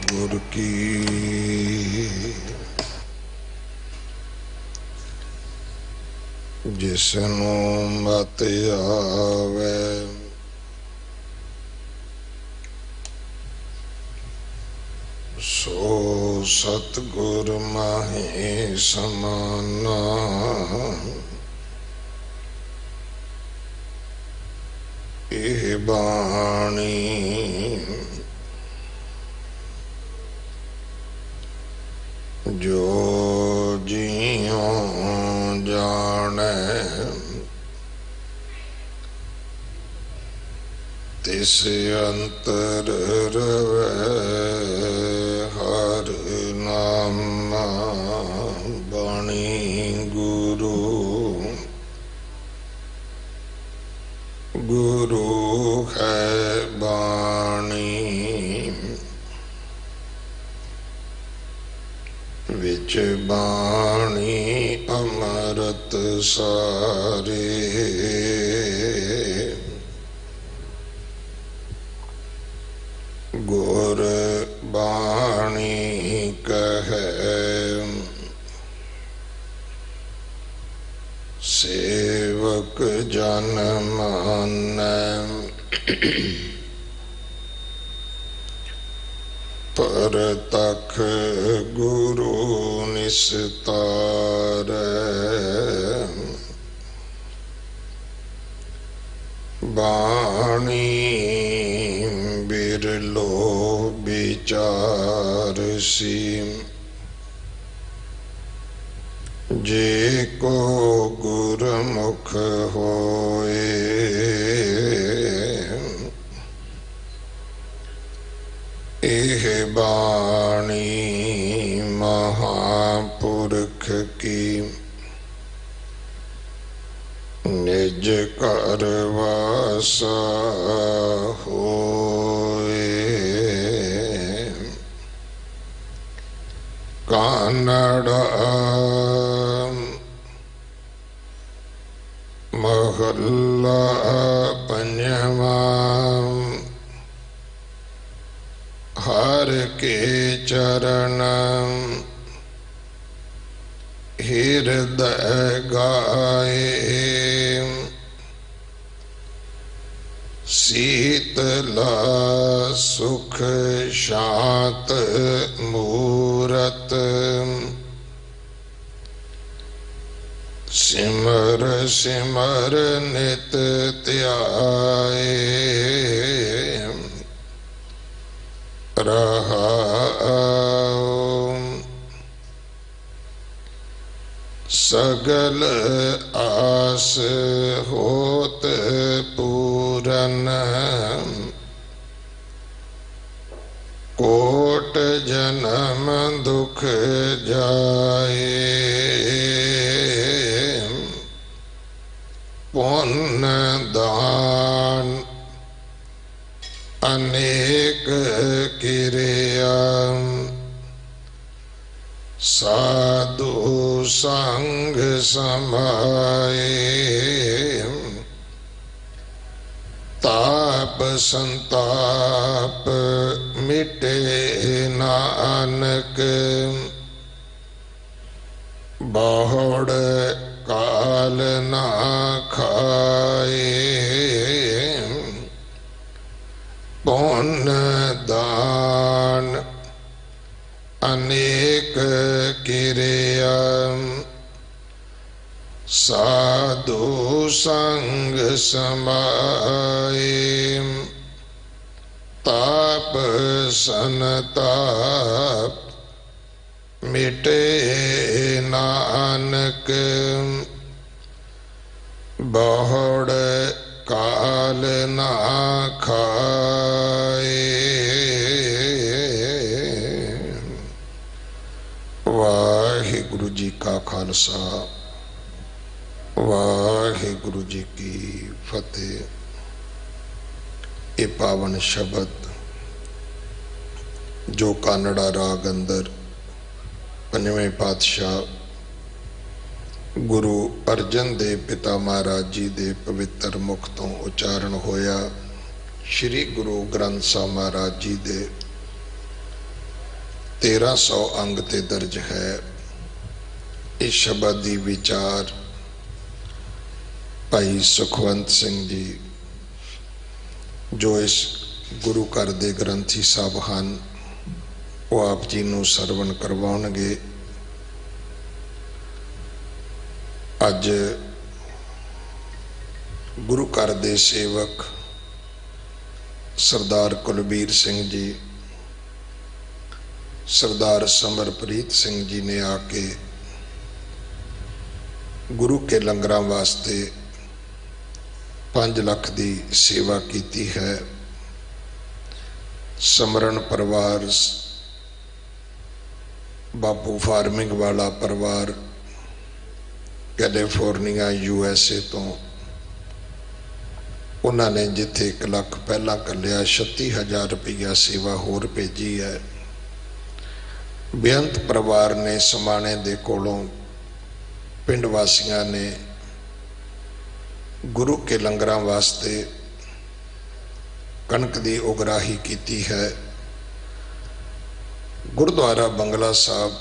सतगुर की जिसनू मत आवे सो सतगुर माहे समाना। ये बाणी जो जियों जाने तिस अंतर रवे हर नामा। बाणी गुरु गुरु है बाणी विच बाणी अमृत सारे। गुर बाणी कहे सेवक जन मानै। परतख गुरु निस्तारै। बाणी बिरलो विचारसी जे को गुरमुख होए। एह बाणी महापुरख की निज घर वासा होए। कानड़ा महला पंजवा। हर के चरण हृदय गाए। शीतला सुख शांत मूरत। सिमर सिमर नित ध्याए। रहाओ सगल आस होत पूरन। कोट जन्म दुख जाए। पुण्य दान अनेक क्रिया। साधु संग समाए। ताप संताप मिटे नानक। बहुड़ काल ना खाए। पुण्य दान अनेक क्रिया। साधु संग समाए। ताप संताप मिटे नानक। बहुड़ काल ना खाए। वाहिगुरु जी का खालसा वाहिगुरु जी की फतेह। ये पावन शब्द जो कानड़ा राग अंदर पंजवें पातशाह गुरु अर्जन देव पिता महाराज जी दे पवित्र मुख तो उच्चारण होया। श्री गुरु ग्रंथ साहिब महाराज जी दे 1300 अंग ते दर्ज है। इस शब्द दी विचार भाई सुखवंत सिंह जी जो इस गुरु घर दे ग्रंथी साहब हैं वो आप जी नूं सरवण करवाउणगे। अज गुरु घर दे सेवक सरदार कुलबीर सिंह जी, सरदार समरप्रीत सिंह जी ने आके गुरु के लंगरां वास्ते 5 लाख की सेवा की है। समरण परिवार, बापू फार्मिंग वाला परिवार कैलिफोर्निया USA तो उन्होंने जिथे 1 लाख पहला कलिया 36,000 रुपया सेवा होर भेजी है। बेअंत परिवार ने समाने दे कोलों पिंड वासियां ने गुरु के लंगरां वास्ते कणक की उगराही की है। गुरुद्वारा बंगला साहब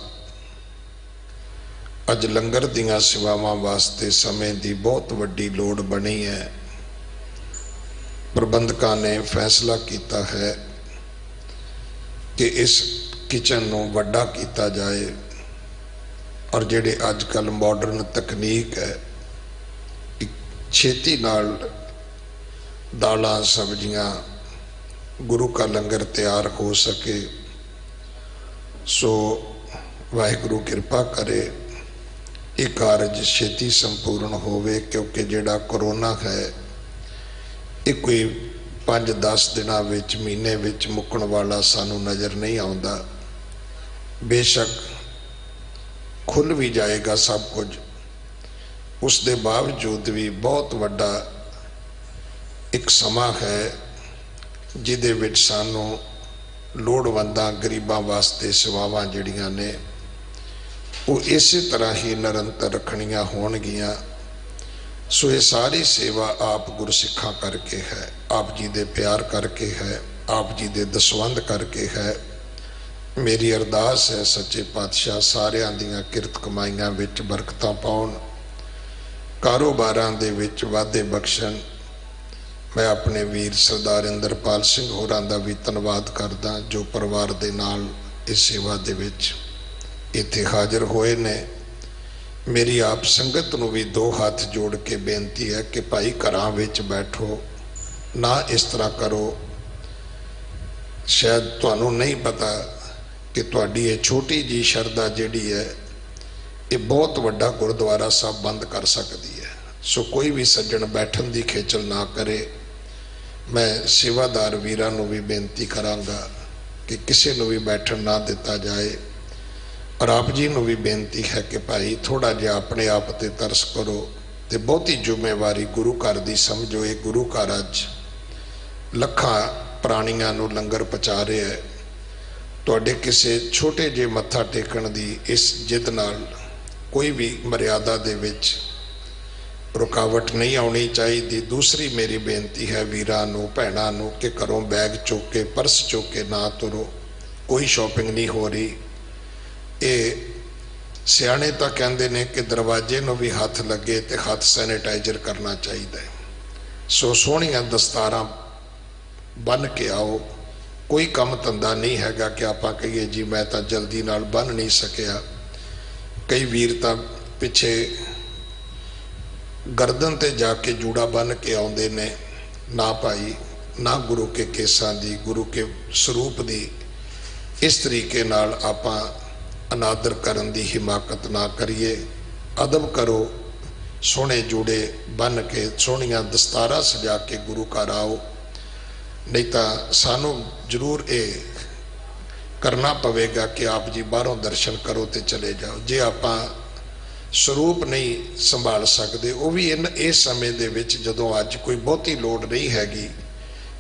अज लंगर दियां सेवावां वास्ते समय की बहुत वड्डी लोड़ बनी है। प्रबंधकों ने फैसला किया है कि इस किचन नूं वड्डा किया जाए और जेडे अजकल मॉडर्न तकनीक है छेती नाल दालां सब्जियां गुरु का लंगर तैयार हो सके। सो वाहिगुरु कृपा करे ये कारज छेती संपूर्ण होवे, क्योंकि जेड़ा कोरोना है ये कोई 5-10 दिनों विच महीने विच मुकण वाला सानू नज़र नहीं आता। बेशक खुल भी जाएगा सब कुछ, उस दे बावजूद भी बहुत वड्डा एक समा है जिदे विच सानू लोड़वंदां गरीबां वास्ते सेवावां जिहड़ियां ने वो इसी तरह ही निरंतर रखनियां होणगियां। सो ये सारी सेवा आप गुरसिखा करके है, आप जी दे प्यार करके है, आप जी दे दसवंध करके है। मेरी अरदास है सच्चे पातशाह सारियां दियां किरत कमाइयां विच बरकतां पाउण, कारोबारां दे विच वाधे बख्शण। मैं अपने वीर सरदार इंद्रपाल सिंह होरां दा भी धन्नवाद करदा जो परिवार दे नाल इस सेवा दे विच इत्थे हाजिर होए ने। मेरी आप संगत नूं भी 2 हाथ जोड़ के बेनती है कि भाई घरां विच बैठो ना इस तरह करो। शायद तुहानूं नहीं पता कि तुहाडी ये छोटी जी शरधा जिहड़ी है ये बहुत वड्डा गुरुद्वारा साहब बंद कर सकती है। सो कोई भी सज्जण बैठन की खेचल ना करे। मैं सेवादार वीरां नूं भी बेनती करांगा कि किसी नूं भी बैठन ना दिता जाए। और आप जी नूं भी बेनती है कि भाई थोड़ा जिहा अपने आप ते तरस करो ते बहुती जिम्मेवारी गुरु घर दी समझो। ये गुरु घर अज लखां प्राणियां नूं लंगर पहुँचा रहा है। तुहाडे किसी छोटे जे मत्था टेकण दी इस जिद नाल कोई भी मर्यादा दे विच रुकावट नहीं आनी चाहिए। दूसरी मेरी बेनती है वीरां नूं भैणां नूं कि घरों बैग चुक के परस चुक के ना तुरो। कोई शॉपिंग नहीं हो रही। ये सियाणे तो कहते ने कि दरवाजे नूं भी हथ लगे तो हथ सैनिटाइजर करना चाहिए। सो सोहणियां दस्तारां बन के आओ। कोई काम धंधा नहीं हैगा कि आपां कहिए जी मैं तो जल्दी नाल बन नहीं सकिया। कई वीर तो पिछे गर्दन ते जाके जूड़ा बन के आउंदे ने। ना भाई ना गुरु के केसां दी गुरु के स्वरूप दी इस तरीके नाल आपां अनादर करन दी हिमाकत ना करिए। अदब करो, सोहणे जूड़े बन के सोहणियां दस्तारा सजा के गुरु घर आओ। नहीं तो सानू जरूर ये करना पवेगा कि आप जी बाहरों दर्शन करो तो चले जाओ। जे आपां स्वरूप नहीं संभाल सकते वो भी इस समय दे विच जदों अज कोई बहुती लोड़ नहीं हैगी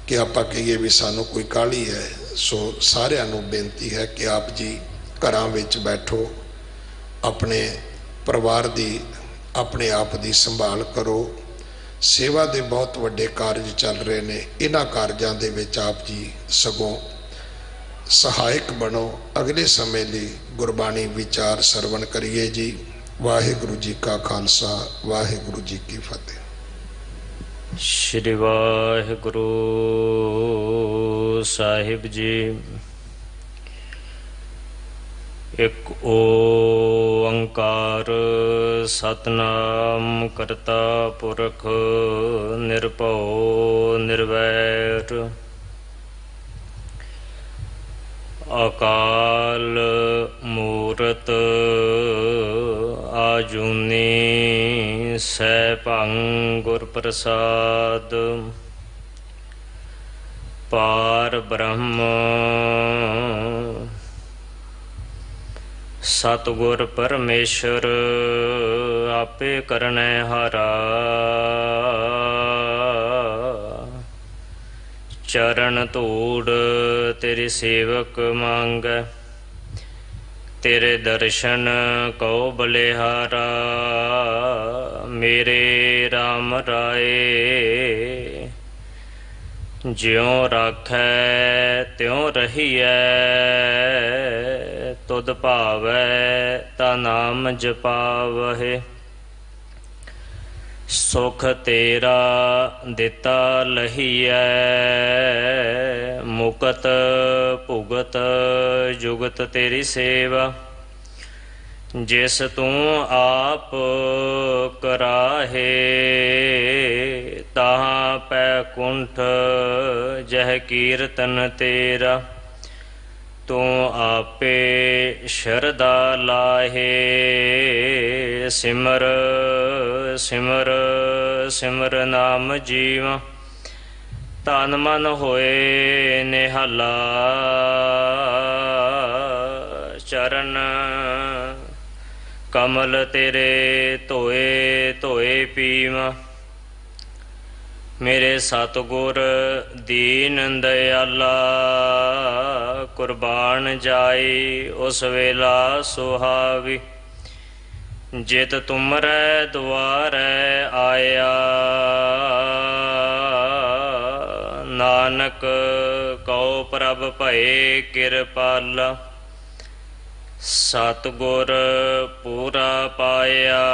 कि आपां कहिए भी सानू कोई काहली है। सो सारिआं नूं बेनती है कि आप जी घरां विच बैठो, अपने परिवार दी अपने आप दी संभाल करो। सेवा दे बहुत वड्डे कारज चल रहे ने। इन्हां कारजां दे विच आप जी सगों सहायक बनो। अगले समय लिए गुरबाणी विचार सरवण करिए जी। वाहिगुरु जी का खालसा, वाहिगुरु जी की फतेह। श्री वाहिगुरु साहिब जी। एक ओंकार सतनाम करता पुरख निरभउ निर्वैर। अकाल मूरत आजूनी सैभं गुर प्रसाद। पार ब्रह्म सतगुर परमेश्वर आपे करनै हारा। चरण धूड़ तेरे सेवक मांगै, तेरे दर्शन कहो बलिहारा। मेरे राम राय ज्यों राखै त्यों रहिए। तुध भावै ता नाम जपावहे। सुख तेरा दिता लहिए, मुकत भुगत जुगत तेरी सेवा। जिस तू आप कराहे, ताहाँ पै कुंठ जह कीर्तन तेरा। तू आपे शरदा लाहे, सिमर सिमर सिमर नाम जीवा। तन मन होए निहाला, चरण कमल तेरे धोए धोए पीवा। मेरे सतगुर दीन दयाला, कुर्बान जाई उस वेला सुहावी। जित तुमरै द्वारै आया, नानक कहो प्रभ भये किरपाला। सतगुर पूरा पाया,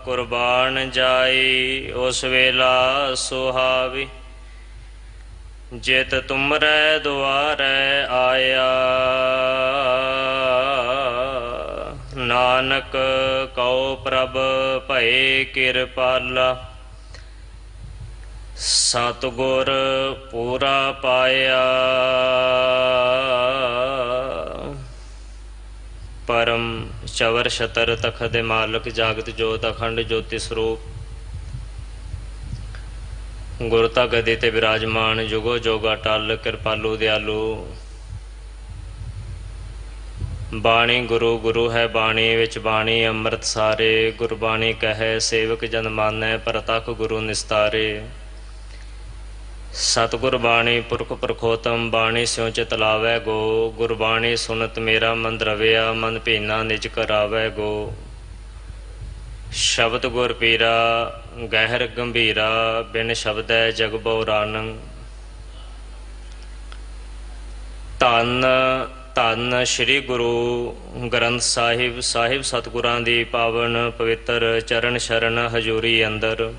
कुर्बान जाई उस वेला सुहावी। जित तुमरै द्वारै आया, नानक कहो प्रभ भये किरपाला। सतगुर पूरा पाया, परम चवर छतर तखत दे मालक। जागत जोत अखंड ज्योति स्वरूप, गुरता गदी ते विराजमान। जुगो जोगा टल कृपालु दयालु। बाणी गुरु गुरु है बाणी विच बाणी अमृत सारे। गुरबाणी कहे सेवक जन मानै, परतख गुरु निस्तारे। सतगुर बाणी पुरख प्रखोतम, बाणी स्यों चित लावै गो। गुरबाणी सुनत मेरा मन द्रविया, मन भीना निज करावै गो। शब्द गुर पीरा गहर गंभीरा, बिन शब्दै जग बहुरान। धन धन श्री गुरु ग्रंथ साहिब। साहिब सतगुरां दी पावन पवित्र चरण शरण हजूरी अंदर।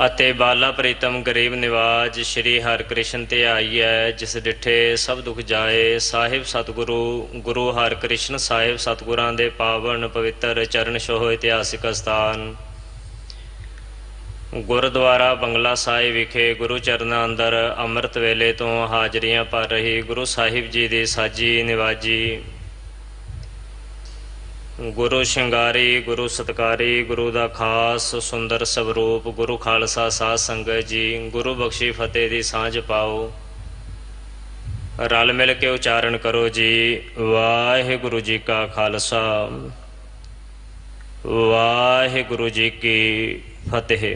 ਅਤੇ ਬਾਲਾ ਪ੍ਰੀਤਮ ਗਰੀਬ ਨਿਵਾਜ ਸ਼੍ਰੀ ਹਰਿਕ੍ਰਿਸ਼ਨ ਤੇ ਆਈ ਹੈ। ਜਿਸ ਡਿਠੇ ਸਭ ਦੁੱਖ ਜਾਏ। ਸਾਹਿਬ ਸਤਿਗੁਰੂ ਗੁਰੂ ਹਰਿਕ੍ਰਿਸ਼ਨ ਸਾਹਿਬ ਸਤਿਗੁਰਾਂ ਦੇ ਪਾਵਨ ਪਵਿੱਤਰ ਚਰਨ ਛੋਹ ਇਤਿਹਾਸਿਕ ਸਥਾਨ ਗੁਰਦੁਆਰਾ ਬੰਗਲਾ ਸਾਹਿਬ ਵਿਖੇ ਗੁਰੂ ਚਰਨਾਂ ਅੰਦਰ ਅੰਮ੍ਰਿਤ ਵੇਲੇ ਤੋਂ ਹਾਜ਼ਰੀਆਂ ਭਰ ਰਹੀ ਗੁਰੂ ਸਾਹਿਬ ਜੀ ਦੀ ਸਾਜੀ ਨਿਵਾਜੀ, गुरु शिंगारी गुरु सत्कारी, गुरु का खास सुंदर स्वरूप गुरु खालसा साध संगत जी। गुरु बख्शी फतेह की सांझ पाओ, रल मिल के उचारण करो जी। वाहिगुरु जी का खालसा, वाहिगुरु जी की फतेह।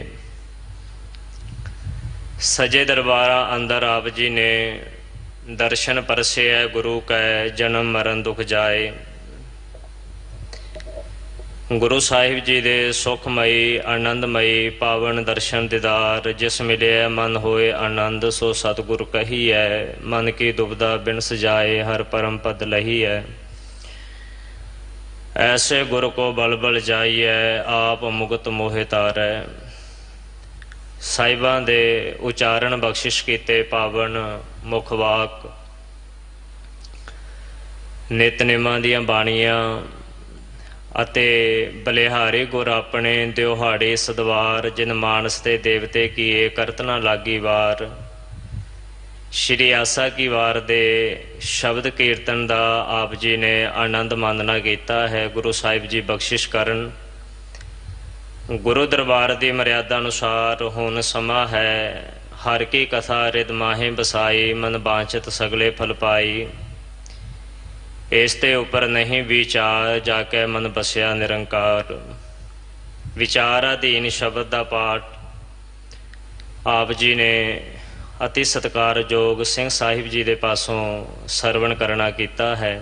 सजे दरबारा अंदर आप जी ने दर्शन परसे है। गुरु कै जन्म मरण दुख जाए। ਗੁਰੂ ਸਾਹਿਬ ਜੀ ਦੇ ਸੁਖਮਈ ਆਨੰਦਮਈ ਪਾਵਨ ਦਰਸ਼ਨ ਦੀਦਾਰ ਜਿਸ ਮਿਲਿਆ ਮਨ ਹੋਏ ਆਨੰਦ ਸੋ ਸਤਿਗੁਰ ਕਹੀਐ। ਮਨ ਕੀ ਦੁਬਦਾ ਬਿਨ ਸਜਾਏ ਹਰ ਪਰਮ ਪਦ ਲਹੀਐ। ਐਸੇ ਗੁਰ ਕੋ ਬਲ ਬਲ ਜਾਈਐ ਆਪ ਮੁਕਤ ਮੋਹਿ ਤਾਰੈ। ਸਾਹਿਬਾਂ ਦੇ ਉਚਾਰਨ ਬਖਸ਼ਿਸ਼ ਕੀਤੇ ਪਾਵਨ ਮੁਖ ਵਾਕ ਨਿਤਨੇਮਾਂ ਦੀਆਂ ਬਾਣੀਆਂ ਅਤੇ ਬਲਿਹਾਰੇ ਗੁਰ ਆਪਣੇ ਦਿਉਹਾੜੇ ਸਦਵਾਰ ਜਿਨ ਮਾਨਸ ਤੇ ਦੇਵਤੇ ਕੀਏ ਕਰਤ ਨਾ ਲਾਗੀ ਵਾਰ। ਸ਼੍ਰੀ ਆਸਾ ਕੀ ਵਾਰ ਦੇ ਸ਼ਬਦ ਕੀਰਤਨ ਦਾ ਆਪ ਜੀ ਨੇ ਆਨੰਦ ਮਾਨਣਾ ਕੀਤਾ ਹੈ। ਗੁਰੂ ਸਾਹਿਬ ਜੀ ਬਖਸ਼ਿਸ਼ ਕਰਨ। ਗੁਰੂ ਦਰਬਾਰ ਦੀ ਮਰਿਆਦਾ ਅਨੁਸਾਰ ਹੁਣ ਸਮਾਂ ਹੈ ਹਰ ਕੀ ਕਥਾ ਰਿਦ ਮਾਹੇ ਬਸਾਈ ਮਨ ਬਾਂਛਤ ਸਗਲੇ ਫਲ ਪਾਈ। ਇਸ ਤੇ ਉੱਪਰ ਨਹੀਂ ਵਿਚਾਰ ਜਾ ਕੇ ਮਨ ਬਸਿਆ ਨਿਰੰਕਾਰ। ਵਿਚਾਰ ਅਧੀਨ ਸ਼ਬਦ ਦਾ ਪਾਠ ਆਪ ਜੀ ਨੇ ਅਤੀ ਸਤਿਕਾਰਯੋਗ ਸਿੰਘ ਸਾਹਿਬ ਜੀ ਦੇ ਪਾਸੋਂ ਸਰਵਣ ਕਰਨਾ ਕੀਤਾ ਹੈ।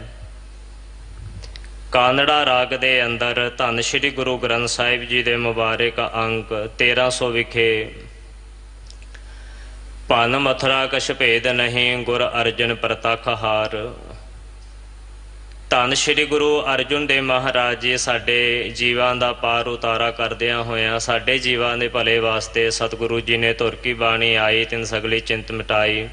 ਕਾਨੜਾ ਰਾਗ ਦੇ ਅੰਦਰ ਧੰਨ ਸ਼੍ਰੀ ਗੁਰੂ ਗ੍ਰੰਥ ਸਾਹਿਬ ਜੀ ਦੇ ਮੁਬਾਰਕ ਅੰਕ 1300 ਵਿਖੇ ਭਨ ਮਥੁਰਾ ਕਛ ਭੇਦ ਨਹੀਂ ਗੁਰ ਅਰਜਨ ਪ੍ਰਤੱਖ ਹਾਰ। ਧੰਨ ਸ਼੍ਰੀ ਗੁਰੂ ਅਰਜੁਨ ਦੇਵ ਮਹਾਰਾਜ ਜੀ ਸਾਡੇ ਜੀਵਾਂ ਦਾ ਪਾਰ ਉਤਾਰਾ ਕਰਦਿਆਂ ਹੋਇਆਂ ਸਾਡੇ ਜੀਵਾਂ ਦੇ ਭਲੇ ਵਾਸਤੇ ਸਤਿਗੁਰੂ ਜੀ ਨੇ ਧੁਰ ਕੀ ਬਾਣੀ ਆਈ ਤਿਨ ਸਗਲੀ ਚਿੰਤ ਮਿਟਾਈ।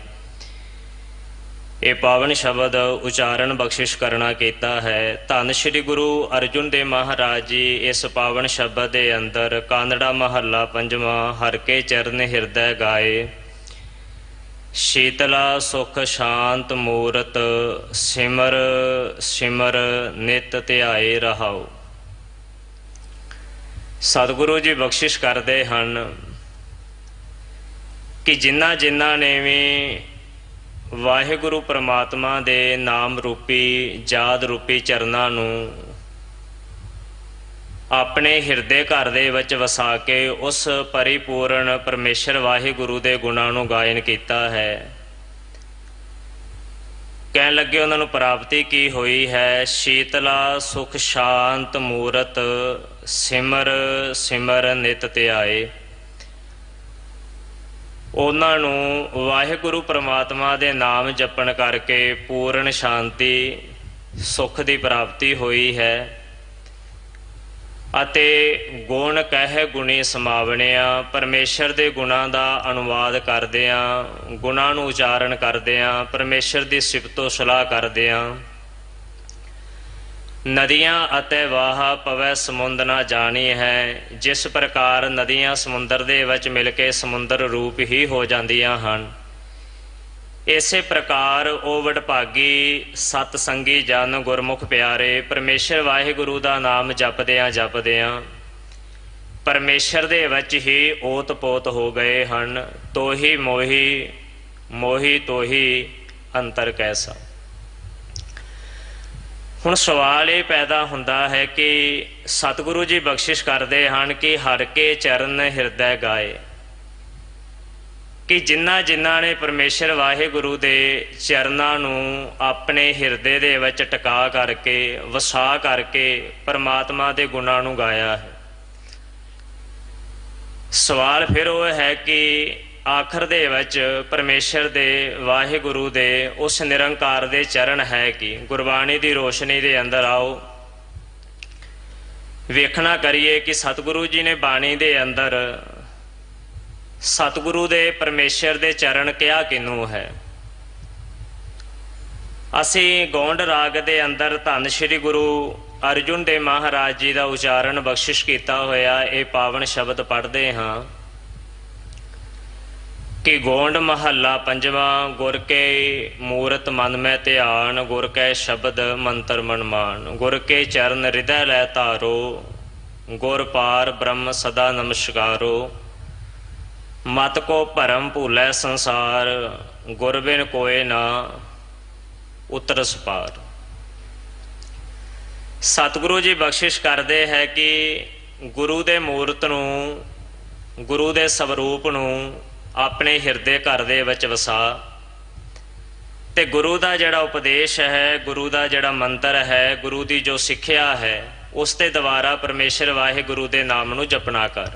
ਇਹ ਪਾਵਨ ਸ਼ਬਦ ਉਚਾਰਨ ਬਖਸ਼ਿਸ਼ ਕਰਨਾ ਕੀਤਾ ਹੈ। ਧੰਨ ਸ਼੍ਰੀ ਗੁਰੂ ਅਰਜੁਨ ਦੇਵ ਮਹਾਰਾਜ ਜੀ ਇਸ ਪਾਵਨ ਸ਼ਬਦ ਦੇ ਅੰਦਰ ਕਾਨੜਾ ਮਹੱਲਾ ਪੰਜਵਾਂ ਹਰ ਕੇ ਚਰਨ ਹਿਰਦੈ ਗਾਏ। ਸ਼ੀਤਲਾ ਸੁਖ ਸ਼ਾਂਤ ਮੂਰਤ ਸਿਮਰ ਸਿਮਰ ਨਿਤ ਧਿਆਏ ਰਹਾਓ। ਸਤਿਗੁਰੂ ਜੀ ਬਖਸ਼ਿਸ਼ ਕਰਦੇ ਹਨ ਕਿ ਜਿਨ੍ਹਾਂ ਨੇ ਵੀ ਵਾਹਿਗੁਰੂ ਪਰਮਾਤਮਾ ਦੇ ਨਾਮ ਰੂਪੀ ਜਾਦ ਰੂਪੀ ਚਰਨਾਂ ਨੂੰ ਆਪਣੇ ਹਿਰਦੇ ਘਰ ਦੇ ਵਿੱਚ ਵਸਾ ਕੇ ਉਸ ਪਰਿਪੂਰਨ ਪਰਮੇਸ਼ਰ ਵਾਹਿਗੁਰੂ ਦੇ ਗੁਣਾਂ ਨੂੰ ਗਾਇਨ ਕੀਤਾ ਹੈ। ਕਹਿਣ ਲੱਗੇ ਉਹਨਾਂ ਨੂੰ ਪ੍ਰਾਪਤੀ ਕੀ ਹੋਈ ਹੈ। ਸ਼ੀਤਲਾ ਸੁਖ ਸ਼ਾਂਤ ਮੂਰਤ ਸਿਮਰ ਸਿਮਰ ਨਿਤ ਧਿਆਏ। ਉਹਨਾਂ ਨੂੰ ਵਾਹਿਗੁਰੂ ਪਰਮਾਤਮਾ ਦੇ ਨਾਮ ਜਪਣ ਕਰਕੇ ਪੂਰਨ ਸ਼ਾਂਤੀ ਸੁਖ ਦੀ ਪ੍ਰਾਪਤੀ ਹੋਈ ਹੈ। ਅਤੇ ਗੁਣ ਕਹਿ ਗੁਣੀ ਸਮਾਵਣਿਆ ਪਰਮੇਸ਼ਰ ਦੇ ਗੁਣਾਂ ਦਾ ਅਨੁਵਾਦ ਕਰਦਿਆਂ ਗੁਣਾਂ ਨੂੰ ਉਚਾਰਨ ਕਰਦਿਆਂ ਪਰਮੇਸ਼ਰ ਦੀ ਸਿਫਤੋ ਸਲਾਹ ਕਰਦਿਆਂ ਨਦੀਆਂ ਅਤੇ ਵਾਹ ਪਵੈ ਸਮੁੰਦ ਨਾ ਜਾਣੀ ਹੈ। ਜਿਸ ਪ੍ਰਕਾਰ ਨਦੀਆਂ ਸਮੁੰਦਰ ਦੇ ਵਿੱਚ ਮਿਲ ਕੇ ਸਮੁੰਦਰ ਰੂਪ ਹੀ ਹੋ ਜਾਂਦੀਆਂ ਹਨ, ਇਸੇ ਪ੍ਰਕਾਰ ਉਹ ਵਡਭਾਗੀ ਸਤਸੰਗੀ ਜਨ ਗੁਰਮੁਖ ਪਿਆਰੇ ਪਰਮੇਸ਼ਰ ਵਾਹਿਗੁਰੂ ਦਾ ਨਾਮ ਜਪਦਿਆਂ ਜਪਦਿਆਂ ਪਰਮੇਸ਼ਰ ਦੇ ਵਿੱਚ ਹੀ ਓਤ ਪੋਤ ਹੋ ਗਏ ਹਨ। ਤੋਹੀ ਮੋਹੀ ਮੋਹੀ ਤੋਹੀ ਅੰਤਰ ਕੈਸਾ। ਹੁਣ ਸਵਾਲ ਇਹ ਪੈਦਾ ਹੁੰਦਾ ਹੈ ਕਿ ਸਤਿਗੁਰੂ ਜੀ ਬਖਸ਼ਿਸ਼ ਕਰਦੇ ਹਨ ਕਿ ਹਰ ਕੇ ਚਰਨ ਹਿਰਦੈ ਗਾਏ, ਕਿ ਜਿਨ੍ਹਾਂ ਨੇ ਪਰਮੇਸ਼ਰ ਵਾਹਿਗੁਰੂ ਦੇ ਚਰਨਾਂ ਨੂੰ ਆਪਣੇ ਹਿਰਦੇ ਦੇ ਵਿੱਚ ਟਿਕਾ ਕਰਕੇ ਵਸਾ ਕਰਕੇ ਪਰਮਾਤਮਾ ਦੇ ਗੁਣਾਂ ਨੂੰ ਗਾਇਆ ਹੈ। ਸਵਾਲ ਫਿਰ ਉਹ ਹੈ ਕਿ ਆਖਰ ਦੇ ਵਿੱਚ ਪਰਮੇਸ਼ਰ ਦੇ ਵਾਹਿਗੁਰੂ ਦੇ ਉਸ ਨਿਰੰਕਾਰ ਦੇ ਚਰਨ ਹੈ ਕਿ ਗੁਰਬਾਣੀ ਦੀ ਰੋਸ਼ਨੀ ਦੇ ਅੰਦਰ ਆਓ ਵੇਖਣਾ ਕਰੀਏ ਕਿ ਸਤਿਗੁਰੂ ਜੀ ਨੇ ਬਾਣੀ ਦੇ ਅੰਦਰ ਸਤਿਗੁਰੂ ਦੇ ਪਰਮੇਸ਼ਰ ਦੇ ਚਰਨ ਕਿਹਾ ਕਿਹਨੂੰ ਹੈ। ਅਸੀਂ ਗੌਂਡ ਰਾਗ ਦੇ ਅੰਦਰ ਧੰਨ ਸ਼੍ਰੀ ਗੁਰੂ ਅਰਜੁਨ ਦੇਵ ਮਹਾਰਾਜ ਜੀ ਦਾ ਉਚਾਰਨ ਬਖਸ਼ਿਸ਼ ਕੀਤਾ ਹੋਇਆ ਇਹ ਪਾਵਨ ਸ਼ਬਦ ਪੜ੍ਹਦੇ ਹਾਂ ਕਿ ਗੌਂਡ ਮਹੱਲਾ ਪੰਜਵਾਂ ਗੁਰ ਕੇ ਮੂਰਤ ਮਨ ਮੈਂ ਧਿਆਨ ਗੁਰ ਕੈ ਸ਼ਬਦ ਮੰਤਰ ਮਨ ਮਾਨ ਗੁਰ ਕੇ ਚਰਨ ਹਿਰਦੈ ਲੈ ਧਾਰੋ ਗੁਰ ਪਾਰ ਬ੍ਰਹਮ ਸਦਾ ਨਮਸਕਾਰੋ ਮਤ ਕੋ ਭਰਮ ਭੂਲੈ ਸੰਸਾਰ ਗੁਰ ਬਿਨ ਕੋਇ ਨਾ ਉਤਰਸ ਪਾਰ। ਸਤਿਗੁਰੂ ਜੀ ਬਖਸ਼ਿਸ਼ ਕਰਦੇ ਹੈ ਕਿ ਗੁਰੂ ਦੇ ਮੂਰਤ ਨੂੰ ਗੁਰੂ ਦੇ ਸਵਰੂਪ ਨੂੰ ਆਪਣੇ ਹਿਰਦੇ ਘਰ ਦੇ ਵਿੱਚ ਵਸਾ ਤੇ ਗੁਰੂ ਦਾ ਜਿਹੜਾ ਉਪਦੇਸ਼ ਹੈ ਗੁਰੂ ਦਾ ਜਿਹੜਾ ਮੰਤਰ ਹੈ ਗੁਰੂ ਦੀ ਜੋ ਸਿੱਖਿਆ ਹੈ ਉਸ ਤੇ ਦੁਬਾਰਾ ਪਰਮੇਸ਼ਰ ਵਾਹਿਗੁਰੂ ਦੇ ਨਾਮ ਨੂੰ ਜਪਣਾ ਕਰ।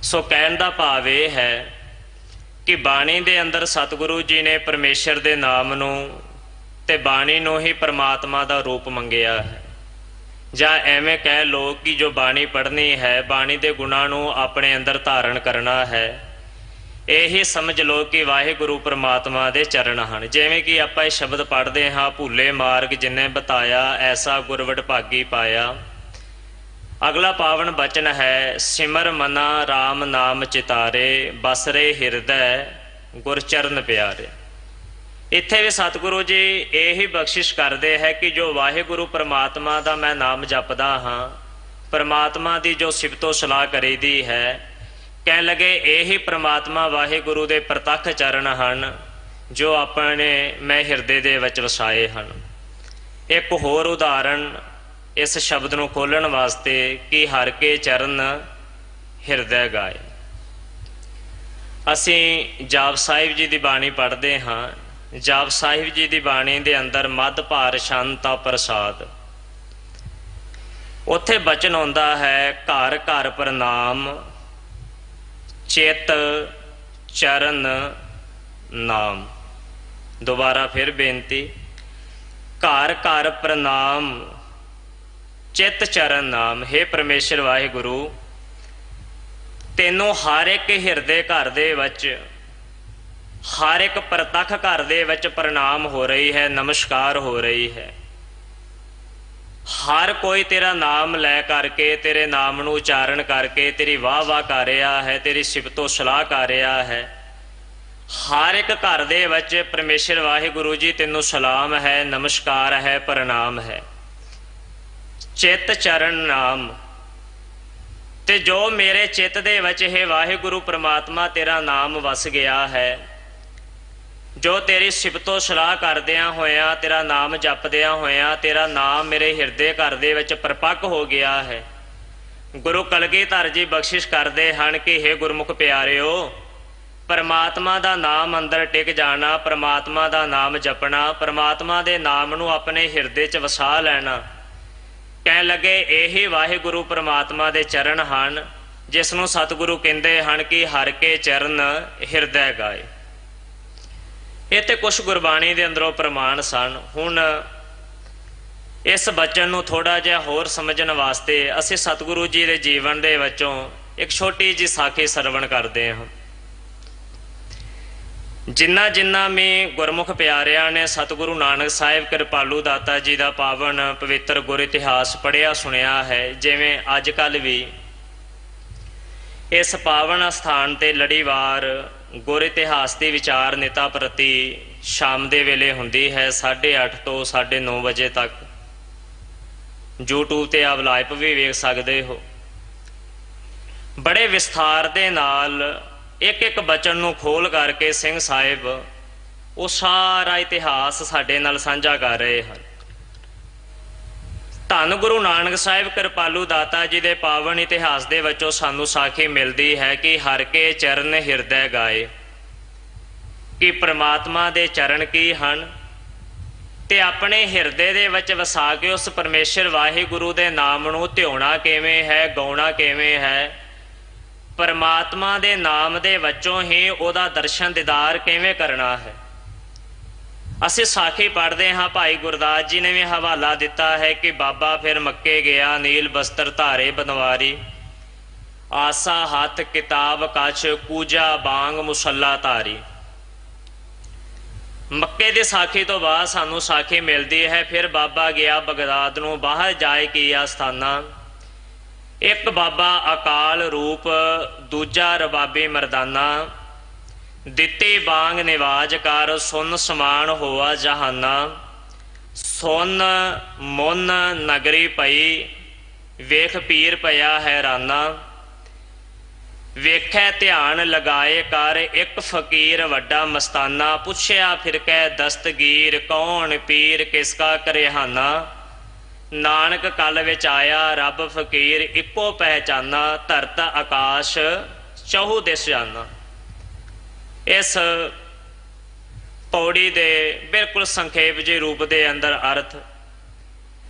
ਸੋ ਕਹਿਣ ਦਾ ਭਾਵ ਇਹ ਹੈ ਕਿ ਬਾਣੀ ਦੇ ਅੰਦਰ ਸਤਿਗੁਰੂ ਜੀ ਨੇ ਪਰਮੇਸ਼ਰ ਦੇ ਨਾਮ ਨੂੰ ਤੇ ਬਾਣੀ ਨੂੰ ਹੀ ਪਰਮਾਤਮਾ ਦਾ ਰੂਪ ਮੰਗਿਆ ਹੈ। ਜਾਂ ਐਵੇਂ ਕਹਿ ਲਓ ਕਿ ਜੋ ਬਾਣੀ ਪੜ੍ਹਨੀ ਹੈ, ਬਾਣੀ ਦੇ ਗੁਣਾਂ ਨੂੰ ਆਪਣੇ ਅੰਦਰ ਧਾਰਨ ਕਰਨਾ ਹੈ, ਇਹੀ ਸਮਝ ਲਓ ਕਿ ਵਾਹਿਗੁਰੂ ਪਰਮਾਤਮਾ ਦੇ ਚਰਨ ਹਨ। ਜਿਵੇਂ ਕਿ ਆਪਾਂ ਇਹ ਸ਼ਬਦ ਪੜ੍ਹਦੇ ਹਾਂ, ਭੁੱਲੇ ਮਾਰਗ ਜਿਨੇ ਬਤਾਇਆ, ਐਸਾ ਗੁਰਵਡ ਭਾਗੀ ਪਾਇਆ। ਅਗਲਾ ਪਾਵਨ ਬਚਨ ਹੈ, ਸਿਮਰ ਮਨਾ ਰਾਮ ਨਾਮ ਚਿਤਾਰੇ, ਬਸਰੇ ਹਿਰਦੈ ਗੁਰ ਚਰਨ ਪਿਆਰੇ। ਇੱਥੇ ਵੀ ਸਤਿਗੁਰੂ ਜੀ ਇਹੀ ਬਖਸ਼ਿਸ਼ ਕਰਦੇ ਹੈ ਕਿ ਜੋ ਵਾਹਿਗੁਰੂ ਪਰਮਾਤਮਾ ਦਾ ਮੈਂ ਨਾਮ ਜਪਦਾ ਹਾਂ, ਪਰਮਾਤਮਾ ਦੀ ਜੋ ਸਿਫਤੋ ਸਲਾਹ ਕਰੀਦੀ ਹੈ, ਕਹਿਣ ਲੱਗੇ ਇਹੀ ਪਰਮਾਤਮਾ ਵਾਹਿਗੁਰੂ ਦੇ ਪ੍ਰਤੱਖ ਚਰਨ ਹਨ ਜੋ ਆਪਣੇ ਮੈਂ ਹਿਰਦੇ ਦੇ ਵਿੱਚ ਵਸਾਏ ਹਨ। ਇੱਕ ਹੋਰ ਉਦਾਹਰਣ ਇਸ ਸ਼ਬਦ ਨੂੰ ਖੋਲ੍ਹਣ ਵਾਸਤੇ ਕਿ ਹਰ ਕੇ ਚਰਨ ਹਿਰਦੈ ਗਾਏ। ਅਸੀਂ ਜਾਪ ਸਾਹਿਬ ਜੀ ਦੀ ਬਾਣੀ ਪੜ੍ਹਦੇ ਹਾਂ। ਜਾਪ ਸਾਹਿਬ ਜੀ ਦੀ ਬਾਣੀ ਦੇ ਅੰਦਰ ਮੱਧ ਭਾਰ ਸ਼ਾਂਤਾ ਪ੍ਰਸਾਦ, ਉੱਥੇ ਬਚਨ ਆਉਂਦਾ ਹੈ, ਘਰ ਘਰ ਪ੍ਰਣਾਮ ਚਿਤ ਚਰਨ ਨਾਮ। ਦੁਬਾਰਾ ਫਿਰ ਬੇਨਤੀ, ਘਰ ਘਰ ਪ੍ਰਣਾਮ ਚਿਤ ਚਰਨ ਨਾਮ। ਹੇ ਪਰਮੇਸ਼ਰ ਵਾਹਿਗੁਰੂ, ਤੈਨੂੰ ਹਰ ਇੱਕ ਹਿਰਦੇ ਘਰ ਦੇ ਵਿੱਚ, ਹਰ ਇੱਕ ਪ੍ਰਤੱਖ ਘਰ ਦੇ ਵਿੱਚ ਪ੍ਰਣਾਮ ਹੋ ਰਹੀ ਹੈ, ਨਮਸਕਾਰ ਹੋ ਰਹੀ ਹੈ। ਹਰ ਕੋਈ ਤੇਰਾ ਨਾਮ ਲੈ ਕਰਕੇ, ਤੇਰੇ ਨਾਮ ਨੂੰ ਉਚਾਰਨ ਕਰਕੇ ਤੇਰੀ ਵਾਹ ਵਾਹ ਕਰ ਰਿਹਾ ਹੈ, ਤੇਰੀ ਸਿਫਤੋ ਸਲਾਹ ਕਰ ਰਿਹਾ ਹੈ। ਹਰ ਇੱਕ ਘਰ ਦੇ ਵਿੱਚ ਪਰਮੇਸ਼ਰ ਵਾਹਿਗੁਰੂ ਜੀ ਤੈਨੂੰ ਸਲਾਮ ਹੈ, ਨਮਸਕਾਰ ਹੈ, ਪ੍ਰਣਾਮ ਹੈ। ਚਿੱਤ ਚਰਨ ਨਾਮ। ਤੇ ਜੋ ਮੇਰੇ ਚਿੱਤ ਦੇ ਵਿੱਚ ਇਹ ਵਾਹਿਗੁਰੂ ਪ੍ਰਮਾਤਮਾ ਤੇਰਾ ਨਾਮ ਵਸ ਗਿਆ ਹੈ, ਜੋ ਤੇਰੀ ਸਿਫਤੋ ਸਲਾਹ ਕਰਦਿਆਂ ਹੋਇਆਂ, ਤੇਰਾ ਨਾਮ ਜਪਦਿਆਂ ਹੋਇਆਂ, ਤੇਰਾ ਨਾਮ ਮੇਰੇ ਹਿਰਦੇ ਘਰ ਦੇ ਵਿੱਚ ਪ੍ਰਪੱਕ ਹੋ ਗਿਆ ਹੈ। ਗੁਰੂ ਕਲਗੀਧਰ ਜੀ ਬਖਸ਼ਿਸ਼ ਕਰਦੇ ਹਨ ਕਿ ਹੇ ਗੁਰਮੁਖ ਪਿਆਰਿਓ, ਪਰਮਾਤਮਾ ਦਾ ਨਾਮ ਅੰਦਰ ਟਿਕ ਜਾਣਾ, ਪਰਮਾਤਮਾ ਦਾ ਨਾਮ ਜਪਣਾ, ਪਰਮਾਤਮਾ ਦੇ ਨਾਮ ਨੂੰ ਆਪਣੇ ਹਿਰਦੇ 'ਚ ਵਸਾ ਲੈਣਾ। ਕਹਿਣ ਲੱਗੇ ਇਹੀ ਵਾਹਿਗੁਰੂ ਪਰਮਾਤਮਾ ਦੇ ਚਰਨ ਹਨ, ਜਿਸ ਨੂੰ ਸਤਿਗੁਰੂ ਕਹਿੰਦੇ ਹਨ ਕਿ ਹਰ ਕੇ ਚਰਨ ਹਿਰਦੈ ਗਾਏ। ਇਹ ਤੇ ਕੁਛ ਗੁਰਬਾਣੀ ਦੇ ਅੰਦਰੋਂ ਪ੍ਰਮਾਣ ਸਨ। ਹੁਣ ਇਸ ਬਚਨ ਨੂੰ ਥੋੜ੍ਹਾ ਜਿਹਾ ਹੋਰ ਸਮਝਣ ਵਾਸਤੇ ਅਸੀਂ ਸਤਿਗੁਰੂ ਜੀ ਦੇ ਜੀਵਨ ਦੇ ਵਿੱਚੋਂ ਇੱਕ ਛੋਟੀ ਜਿਹੀ ਸਾਖੀ ਸਰਵਣ ਕਰਦੇ ਹਾਂ। ਜਿਨ੍ਹਾਂ ਵੀ ਗੁਰਮੁਖ ਪਿਆਰਿਆਂ ਨੇ ਸਤਿਗੁਰੂ ਨਾਨਕ ਸਾਹਿਬ ਕਿਰਪਾਲੂ ਦਾਤਾ ਜੀ ਦਾ ਪਾਵਨ ਪਵਿੱਤਰ ਗੁਰ ਇਤਿਹਾਸ ਪੜ੍ਹਿਆ ਸੁਣਿਆ ਹੈ, ਜਿਵੇਂ ਅੱਜ ਕੱਲ੍ਹ ਵੀ ਇਸ ਪਾਵਨ ਅਸਥਾਨ 'ਤੇ ਲੜੀਵਾਰ ਗੁਰ ਇਤਿਹਾਸ ਦੀ ਵਿਚਾਰ ਨਿਤਾ ਪ੍ਰਤੀ ਸ਼ਾਮ ਦੇ ਵੇਲੇ ਹੁੰਦੀ ਹੈ, 8:30 ਤੋਂ 9:30 ਵਜੇ ਤੱਕ। YouTube 'ਤੇ ਆਪ ਲਾਈਵ ਵੀ ਵੇਖ ਸਕਦੇ ਹੋ। ਬੜੇ ਵਿਸਥਾਰ ਦੇ ਨਾਲ ਇੱਕ ਇੱਕ ਬਚਨ ਨੂੰ ਖੋਲ ਕਰਕੇ ਸਿੰਘ ਸਾਹਿਬ ਉਹ ਸਾਰਾ ਇਤਿਹਾਸ ਸਾਡੇ ਨਾਲ ਸਾਂਝਾ ਕਰ ਰਹੇ ਹਨ। ਧੰਨ ਗੁਰੂ ਨਾਨਕ ਸਾਹਿਬ ਕਿਰਪਾਲੂ ਦਾਤਾ ਜੀ ਦੇ ਪਾਵਨ ਇਤਿਹਾਸ ਦੇ ਵਿੱਚੋਂ ਸਾਨੂੰ ਸਾਖੀ ਮਿਲਦੀ ਹੈ ਕਿ ਹਰ ਕੇ ਚਰਨ ਹਿਰਦੈ ਗਾਏ, ਕਿ ਪ੍ਰਮਾਤਮਾ ਦੇ ਚਰਨ ਕੀ ਹਨ ਤੇ ਆਪਣੇ ਹਿਰਦੇ ਦੇ ਵਿੱਚ ਵਸਾ ਕੇ ਉਸ ਪਰਮੇਸ਼ਰ ਵਾਹਿਗੁਰੂ ਦੇ ਨਾਮ ਨੂੰ ਧਿਆਉਣਾ ਕਿਵੇਂ ਹੈ, ਗਾਉਣਾ ਕਿਵੇਂ ਹੈ, ਪਰਮਾਤਮਾ ਦੇ ਨਾਮ ਦੇ ਵਿੱਚੋਂ ਹੀ ਉਹਦਾ ਦਰਸ਼ਨ ਦੀਦਾਰ ਕਿਵੇਂ ਕਰਨਾ ਹੈ। ਅਸੀਂ ਸਾਖੀ ਪੜ੍ਹਦੇ ਹਾਂ, ਭਾਈ ਗੁਰਦਾਸ ਜੀ ਨੇ ਵੀ ਹਵਾਲਾ ਦਿੱਤਾ ਹੈ ਕਿ ਬਾਬਾ ਫਿਰ ਮੱਕੇ ਗਿਆ, ਨੀਲ ਬਸਤਰ ਧਾਰੇ ਬਨਵਾਰੀ, ਆਸਾ ਹੱਥ ਕਿਤਾਬ ਕਛ, ਕੂਜਾ ਬਾਂਗ ਮੁਸੱਲਾ ਧਾਰੀ। ਮੱਕੇ ਦੀ ਸਾਖੀ ਤੋਂ ਬਾਅਦ ਸਾਨੂੰ ਸਾਖੀ ਮਿਲਦੀ ਹੈ, ਫਿਰ ਬਾਬਾ ਗਿਆ ਬਗਦਾਦ ਨੂੰ, ਬਾਹਰ ਜਾਏ ਕੀ ਆਸਥਾਨਾ। ਇੱਕ ਬਾਬਾ ਅਕਾਲ ਰੂਪ, ਦੂਜਾ ਰਬਾਬੀ ਮਰਦਾਨਾ, ਦਿੱਤੀ ਬਾਂਗ ਨਿਵਾਜ ਕਰ, ਸੁਨ ਸਮਾਨ ਹੋਆ ਜਹਾਨਾ। ਸੁਨ ਮੁਨ ਨਗਰੀ ਪਈ, ਵੇਖ ਪੀਰ ਪਿਆ ਹੈਰਾਨਾ। ਵੇਖੈ ਧਿਆਨ ਲਗਾਏ ਕਰ, ਇੱਕ ਫਕੀਰ ਵੱਡਾ ਮਸਤਾਨਾ। ਪੁੱਛਿਆ ਫਿਰ ਕੈ ਦਸਤਗੀਰ, ਕੌਣ ਪੀਰ ਕਿਸਕਾ ਕਰਿਹਾਨਾ। ਨਾਨਕ ਕਲ ਵਿੱਚ ਆਇਆ ਰੱਬ ਫਕੀਰ, ਇੱਕੋ ਪਹਿਚਾਨਾ। ਧਰਤ ਆਕਾਸ਼ ਚਹੂ ਦਿਸ ਜਾਨਾ। ਇਸ ਪੌੜੀ ਦੇ ਬਿਲਕੁਲ ਸੰਖੇਪ ਜਿਹੇ ਰੂਪ ਦੇ ਅੰਦਰ ਅਰਥ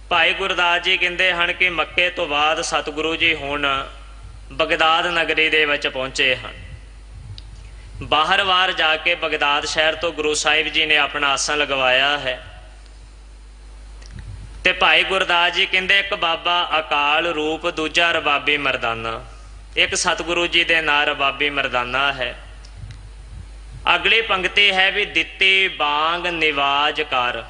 ਭਾਈ ਗੁਰਦਾਸ ਜੀ ਕਹਿੰਦੇ ਹਨ ਕਿ ਮੱਕੇ ਤੋਂ ਬਾਅਦ ਸਤਿਗੁਰੂ ਜੀ ਹੁਣ ਬਗਦਾਦ ਨਗਰੀ ਦੇ ਵਿੱਚ ਪਹੁੰਚੇ ਹਨ। ਬਾਹਰ ਵਾਰ ਜਾ ਕੇ ਬਗਦਾਦ ਸ਼ਹਿਰ ਤੋਂ ਗੁਰੂ ਸਾਹਿਬ ਜੀ ਨੇ ਆਪਣਾ ਆਸਣ ਲਗਵਾਇਆ ਹੈ। ਤੇ ਭਾਈ ਗੁਰਦਾਸ ਜੀ ਕਹਿੰਦੇ ਇੱਕ ਬਾਬਾ ਅਕਾਲ ਰੂਪ, ਦੂਜਾ ਰਬਾਬੀ ਮਰਦਾਨਾ। ਇੱਕ ਸਤਿਗੁਰੂ ਜੀ ਦੇ ਨਾਂ ਰਬਾਬੀ ਮਰਦਾਨਾ ਹੈ। ਅਗਲੀ ਪੰਕਤੀ ਹੈ ਵੀ ਦਿੱਤੀ ਬਾਂਗ ਨਿਵਾਜ ਕਰ।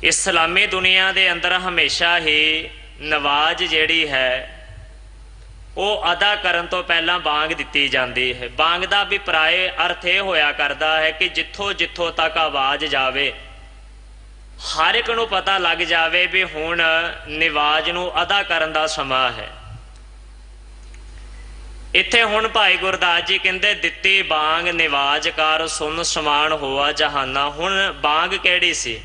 ਇਸਲਾਮੀ ਦੁਨੀਆ ਦੇ ਅੰਦਰ ਹਮੇਸ਼ਾ ਹੀ ਨਵਾਜ਼ ਜਿਹੜੀ ਹੈ ਉਹ ਅਦਾ ਕਰਨ ਤੋਂ ਪਹਿਲਾਂ ਬਾਂਗ ਦਿੱਤੀ ਜਾਂਦੀ ਹੈ। ਬਾਂਗ ਦਾ ਵੀ ਪਰਾਏ ਅਰਥ ਇਹ ਹੋਇਆ ਕਰਦਾ ਹੈ ਕਿ ਜਿੱਥੋਂ ਜਿੱਥੋਂ ਤੱਕ ਆਵਾਜ਼ ਜਾਵੇ ਹਰ ਇੱਕ ਨੂੰ ਪਤਾ ਲੱਗ ਜਾਵੇ ਵੀ ਹੁਣ ਨਿਵਾਜ਼ ਨੂੰ ਅਦਾ ਕਰਨ ਦਾ ਸਮਾਂ ਹੈ। ਇੱਥੇ ਹੁਣ ਭਾਈ ਗੁਰਦਾਸ ਜੀ ਕਹਿੰਦੇ ਦਿੱਤੀ ਬਾਂਗ ਨਿਵਾਜ ਕਰ, ਸੁਨ ਸਮਾਨ ਹੋਆ ਜਹਾਨਾ। ਹੁਣ ਬਾਂਗ ਕਿਹੜੀ ਸੀ?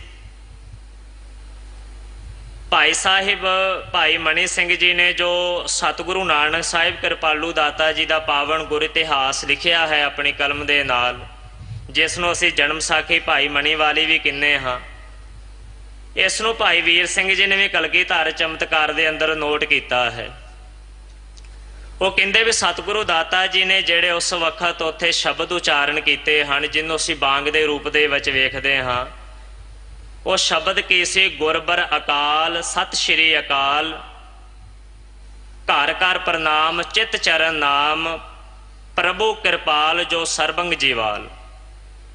ਭਾਈ ਸਾਹਿਬ ਭਾਈ ਮਣੀ ਸਿੰਘ ਜੀ ਨੇ ਜੋ ਸਤਿਗੁਰੂ ਨਾਨਕ ਸਾਹਿਬ ਕਿਰਪਾਲੂ ਦਾਤਾ ਜੀ ਦਾ ਪਾਵਨ ਗੁਰ ਇਤਿਹਾਸ ਲਿਖਿਆ ਹੈ ਆਪਣੀ ਕਲਮ ਦੇ ਨਾਲ, ਜਿਸ ਨੂੰ ਅਸੀਂ ਜਨਮ ਸਾਖੀ ਭਾਈ ਮਣੀ ਵਾਲੀ ਵੀ ਕਹਿੰਦੇ ਹਾਂ। ਇਸ ਨੂੰ ਭਾਈ ਵੀਰ ਸਿੰਘ ਜੀ ਨੇ ਵੀ ਕਲਗੀਧਰ ਚਮਤਕਾਰ ਦੇ ਅੰਦਰ ਨੋਟ ਕੀਤਾ ਹੈ। ਉਹ ਕਹਿੰਦੇ ਵੀ ਸਤਿਗੁਰੂ ਦਾਤਾ ਜੀ ਨੇ ਜਿਹੜੇ ਉਸ ਵਕਤ ਉੱਥੇ ਸ਼ਬਦ ਉਚਾਰਨ ਕੀਤੇ ਹਨ, ਜਿਹਨੂੰ ਅਸੀਂ ਬਾਂਗ ਦੇ ਰੂਪ ਦੇ ਵਿੱਚ ਵੇਖਦੇ ਹਾਂ, ਉਹ ਸ਼ਬਦ ਕੀ ਸੀ? ਗੁਰਬਰ ਅਕਾਲ, ਸਤਿ ਸ਼੍ਰੀ ਅਕਾਲ, ਘਰ ਘਰ ਪ੍ਰਣਾਮ, ਚਿਤ ਚਰਨ ਨਾਮ, ਪ੍ਰਭੂ ਕਿਰਪਾਲ ਜੋ ਸਰਬੰਗ ਜੀਵਾਲ।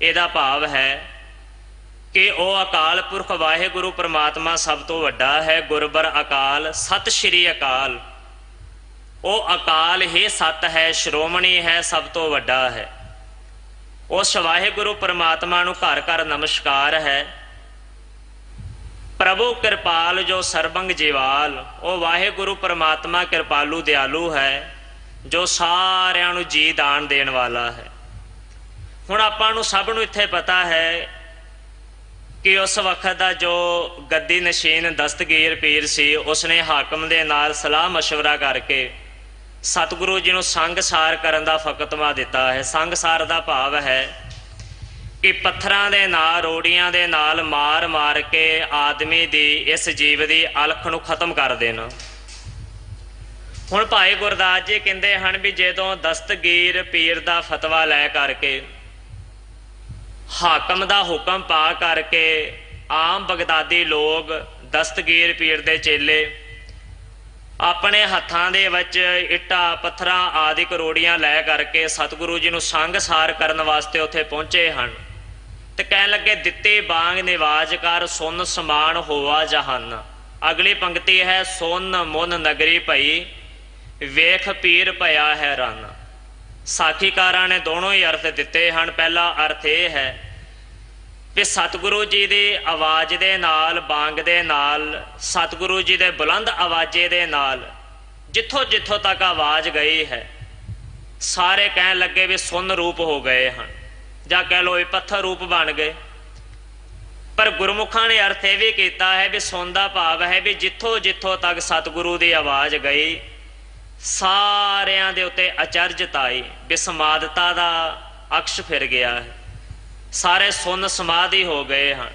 ਇਹਦਾ ਭਾਵ ਹੈ ਕਿ ਉਹ ਅਕਾਲ ਪੁਰਖ ਵਾਹਿਗੁਰੂ ਪ੍ਰਮਾਤਮਾ ਸਭ ਤੋਂ ਵੱਡਾ ਹੈ। ਗੁਰਬਰ ਅਕਾਲ, ਸਤਿ ਸ਼੍ਰੀ ਅਕਾਲ, ਉਹ ਅਕਾਲ ਹੀ ਸਤ ਹੈ, ਸ਼੍ਰੋਮਣੀ ਹੈ, ਸਭ ਤੋਂ ਵੱਡਾ ਹੈ। ਉਸ ਵਾਹਿਗੁਰੂ ਪ੍ਰਮਾਤਮਾ ਨੂੰ ਘਰ ਘਰ ਨਮਸਕਾਰ ਹੈ। ਪ੍ਰਭੂ ਕਿਰਪਾਲ ਜੋ ਸਰਬੰਗ ਜੀਵਾਲ, ਉਹ ਵਾਹਿਗੁਰੂ ਪ੍ਰਮਾਤਮਾ ਕਿਰਪਾਲੂ ਦਿਆਲੂ ਹੈ, ਜੋ ਸਾਰਿਆਂ ਨੂੰ ਜੀ ਦਾਨ ਦੇਣ ਵਾਲਾ ਹੈ। ਹੁਣ ਆਪਾਂ ਨੂੰ ਸਭ ਨੂੰ ਇੱਥੇ ਪਤਾ ਹੈ ਕਿ ਉਸ ਵਕਤ ਦਾ ਜੋ ਗੱਦੀ ਨਸ਼ੀਨ ਦਸਤਗੀਰ ਪੀਰ ਸੀ, ਉਸਨੇ ਹਾਕਮ ਦੇ ਨਾਲ ਸਲਾਹ ਮਸ਼ਵਰਾ ਕਰਕੇ ਸਤਿਗੁਰੂ ਜੀ ਨੂੰ ਸੰਗਸਾਰ ਕਰਨ ਦਾ ਫਕਤਵਾ ਦਿੱਤਾ ਹੈ। ਸੰਗਸਾਰ ਦਾ ਭਾਵ ਹੈ ਕਿ ਪੱਥਰਾਂ ਦੇ ਨਾਲ, ਰੋੜੀਆਂ ਦੇ ਨਾਲ ਮਾਰ ਮਾਰ ਕੇ ਆਦਮੀ ਦੀ, ਇਸ ਜੀਵ ਦੀ ਅਲਖ ਨੂੰ ਖਤਮ ਕਰ ਦੇਣਾ। ਹੁਣ ਭਾਈ ਗੁਰਦਾਸ ਜੀ ਕਹਿੰਦੇ ਹਨ ਵੀ ਜਦੋਂ ਦਸਤਗੀਰ ਪੀਰ ਦਾ ਫਤਵਾ ਲੈ ਕਰਕੇ, ਹਾਕਮ ਦਾ ਹੁਕਮ ਪਾ ਕਰਕੇ ਆਮ ਬਗਦਾਦੀ ਲੋਕ, ਦਸਤਗੀਰ ਪੀਰ ਦੇ ਚੇਲੇ ਆਪਣੇ ਹੱਥਾਂ ਦੇ ਵਿੱਚ ਇੱਟਾਂ ਪੱਥਰਾਂ ਆਦਿ ਕਰੋੜੀਆਂ ਲੈ ਕਰਕੇ ਸਤਿਗੁਰੂ ਜੀ ਨੂੰ ਸੰਗਸਾਰ ਕਰਨ ਵਾਸਤੇ ਉੱਥੇ ਪਹੁੰਚੇ ਹਨ। ਤੇ ਕਹਿਣ ਲੱਗੇ ਦਿੱਤੀ ਬਾਂਗ ਨਿਵਾਜ ਕਰ, ਸੁਨ ਸਮਾਨ ਹੋਆ ਜਹਾਨ। ਅਗਲੀ ਪੰਕਤੀ ਹੈ ਸੁਨ ਮੁਨ ਨਗਰੀ ਭਈ, ਵੇਖ ਪੀਰ ਭਇਆ ਹੈਰਾਨ। ਸਾਖੀਕਾਰਾਂ ਨੇ ਦੋਨੋਂ ਹੀ ਅਰਥ ਦਿੱਤੇ ਹਨ। ਪਹਿਲਾ ਅਰਥ ਇਹ ਹੈ ਵੀ ਸਤਿਗੁਰੂ ਜੀ ਦੀ ਆਵਾਜ਼ ਦੇ ਨਾਲ, ਬਾਂਗ ਦੇ ਨਾਲ, ਸਤਿਗੁਰੂ ਜੀ ਦੇ ਬੁਲੰਦ ਆਵਾਜ਼ੇ ਦੇ ਨਾਲ ਜਿੱਥੋਂ ਜਿੱਥੋਂ ਤੱਕ ਆਵਾਜ਼ ਗਈ ਹੈ, ਸਾਰੇ ਕਹਿਣ ਲੱਗੇ ਵੀ ਸੁਨ ਰੂਪ ਹੋ ਗਏ ਹਨ, ਜਾਂ ਕਹਿ ਲਓ ਇਹ ਪੱਥਰ ਰੂਪ ਬਣ ਗਏ। ਪਰ ਗੁਰਮੁਖਾਂ ਨੇ ਅਰਥ ਇਹ ਵੀ ਕੀਤਾ ਹੈ ਵੀ ਸੁਨ ਦਾ ਭਾਵ ਹੈ ਵੀ ਜਿੱਥੋਂ ਜਿੱਥੋਂ ਤੱਕ ਸਤਿਗੁਰੂ ਦੀ ਆਵਾਜ਼ ਗਈ, ਸਾਰਿਆਂ ਦੇ ਉੱਤੇ ਅਚਰਜਤਾ ਆਈ, ਬਿਸਮਾਦਤਾ ਦਾ ਅਕਸ਼ ਫਿਰ ਗਿਆ ਹੈ। ਸਾਰੇ ਸੁੰਨ ਸਮਾਧੀ ਹੋ ਗਏ ਹਨ।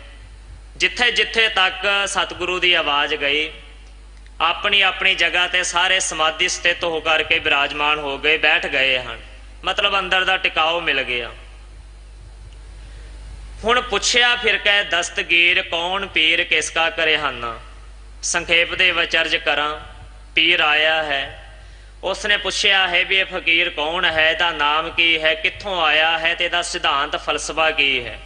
ਜਿੱਥੇ ਜਿੱਥੇ ਤੱਕ ਸਤਿਗੁਰੂ ਦੀ ਆਵਾਜ਼ ਗਈ, ਆਪਣੀ ਆਪਣੀ ਜਗ੍ਹਾ ਤੇ ਸਾਰੇ ਸਮਾਧੀ ਸਥਿਤ ਹੋ ਕਰਕੇ ਬਿਰਾਜਮਾਨ ਹੋ ਗਏ, ਬੈਠ ਗਏ ਹਨ। ਮਤਲਬ ਅੰਦਰ ਦਾ ਟਿਕਾਓ ਮਿਲ ਗਿਆ। ਹੁਣ ਪੁੱਛਿਆ ਫਿਰ ਕਹਿ ਦਸਤਗੀਰ, ਕੌਣ ਪੀਰ ਕਿਸਕਾ ਕਰੇ ਹਨ। ਸੰਖੇਪ ਦੇ ਵਿੱਚ ਅਰਜ਼ ਕਰਾਂ, ਪੀਰ ਆਇਆ ਹੈ, ਉਸਨੇ ਪੁੱਛਿਆ ਹੈ ਵੀ ਇਹ ਫਕੀਰ ਕੌਣ ਹੈ, ਇਹਦਾ ਨਾਮ ਕੀ ਹੈ, ਕਿੱਥੋਂ ਆਇਆ ਹੈ, ਤੇ ਇਹਦਾ ਸਿਧਾਂਤ ਫਲਸਫਾ ਕੀ ਹੈ।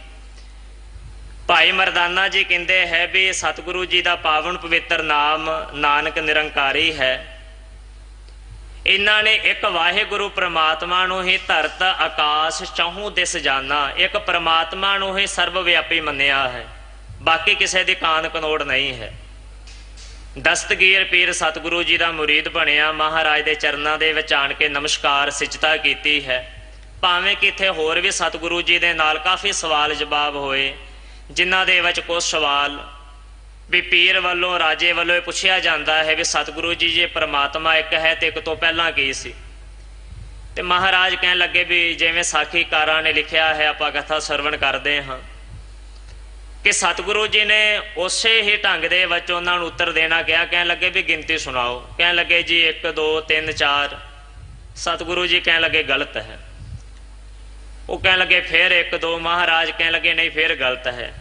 ਭਾਈ ਮਰਦਾਨਾ ਜੀ ਕਹਿੰਦੇ ਹੈ ਵੀ ਸਤਿਗੁਰੂ ਜੀ ਦਾ ਪਾਵਨ ਪਵਿੱਤਰ ਨਾਮ ਨਾਨਕ ਨਿਰੰਕਾਰੀ ਹੈ। ਇਹਨਾਂ ਨੇ ਇੱਕ ਵਾਹਿਗੁਰੂ ਪ੍ਰਮਾਤਮਾ ਨੂੰ ਹੀ ਧਰਤ ਆਕਾਸ਼ ਚਹੁੰ ਦਿਸ ਜਾਨਾ, ਇੱਕ ਪ੍ਰਮਾਤਮਾ ਨੂੰ ਹੀ ਸਰਬ ਵਿਆਪੀ ਮੰਨਿਆ ਹੈ, ਬਾਕੀ ਕਿਸੇ ਦੀ ਕਾਨ ਕਨੋੜ ਨਹੀਂ ਹੈ। ਦਸਤਗੀਰ ਪੀਰ ਸਤਿਗੁਰੂ ਜੀ ਦਾ ਮੁਰੀਦ ਬਣਿਆ, ਮਹਾਰਾਜ ਦੇ ਚਰਨਾਂ ਦੇ ਵਿੱਚ ਆਣ ਕੇ ਨਮਸਕਾਰ ਸਿਜਦਾ ਕੀਤੀ ਹੈ। ਭਾਵੇਂ ਕਿ ਇੱਥੇ ਹੋਰ ਵੀ ਸਤਿਗੁਰੂ ਜੀ ਦੇ ਨਾਲ ਕਾਫੀ ਸਵਾਲ ਜਵਾਬ ਹੋਏ, ਜਿਨ੍ਹਾਂ ਦੇ ਵਿੱਚ ਕੁਝ ਸਵਾਲ ਵੀ ਪੀਰ ਵੱਲੋਂ, ਰਾਜੇ ਵੱਲੋਂ ਇਹ ਪੁੱਛਿਆ ਜਾਂਦਾ ਹੈ ਵੀ ਸਤਿਗੁਰੂ ਜੀ ਜੇ ਪਰਮਾਤਮਾ ਇੱਕ ਹੈ ਤੇ ਇੱਕ ਤੋਂ ਪਹਿਲਾਂ ਕੀ ਸੀ। ਤੇ ਮਹਾਰਾਜ ਕਹਿਣ ਲੱਗੇ ਵੀ ਜਿਵੇਂ ਸਾਖੀਕਾਰਾਂ ਨੇ ਲਿਖਿਆ ਹੈ, ਆਪਾਂ ਕਥਾ ਸਰਵਣ ਕਰਦੇ ਹਾਂ कि सतगुरु जी ने उस ही ढंग के विच उन्हां नूं उत्तर देना कहा। कहन लगे भी गिनती सुनाओ। कहन लगे जी 1 2 3 4। सतगुरु जी कहन लगे गलत है। वो कहन लगे फिर 1 2। महाराज कहन लगे नहीं फिर गलत है।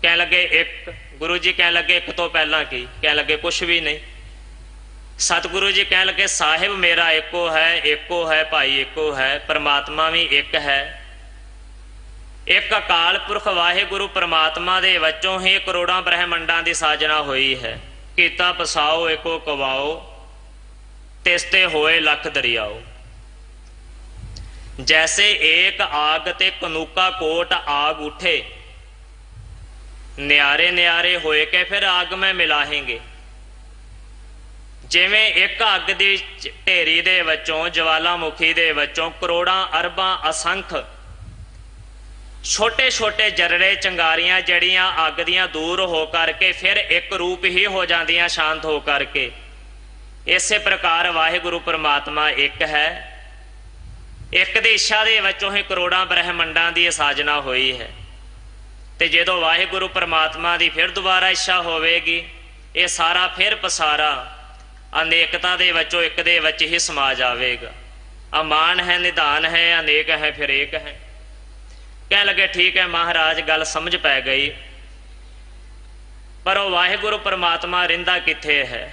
कहन लगे 1। गुरु जी कहन लगे 1 तो पहला की? कहन लगे कुछ भी नहीं। सतगुरु जी कहन लगे साहिब मेरा एको है भाई एको है, परमात्मा भी एक है। एक अकाल पुरख वाहिगुरु परमात्मा दे वचों ही करोड़ों ब्रह्मंडां की साजना हुई है। कीता पसाओ एको कवाओ, तिसते होए लख दरियाओ। जैसे एक आग ते कनूका कोट आग उठे, न्यारे न्यारे होए के फिर आग में मिलाहेंगे। जिवें एक अग की ढेरी दे वचों ज्वालामुखी दे वचों करोड़ां अरबां असंख छोटे छोटे जरड़े चंगारियां जड़ियां अग दियां दूर हो करके फिर एक रूप ही हो जांदियां शांत हो करके। इसे प्रकार वाहिगुरु परमात्मा एक है। एक दी इच्छा दे वचों ही करोड़ां ब्रह्मंडां दी साजना हुई है। ते जदों वाहिगुरु परमात्मा दी फिर दोबारा इच्छा होवेगी, ये सारा फिर पसारा अनेकता दे वचों एक दे वच ही समा जावेगा। अमान है निधान है अनेक है फिर एक है। कह लगे ठीक है महाराज गल समझ पै गई, पर वह वाहिगुरु परमात्मा रिंदा किथे है?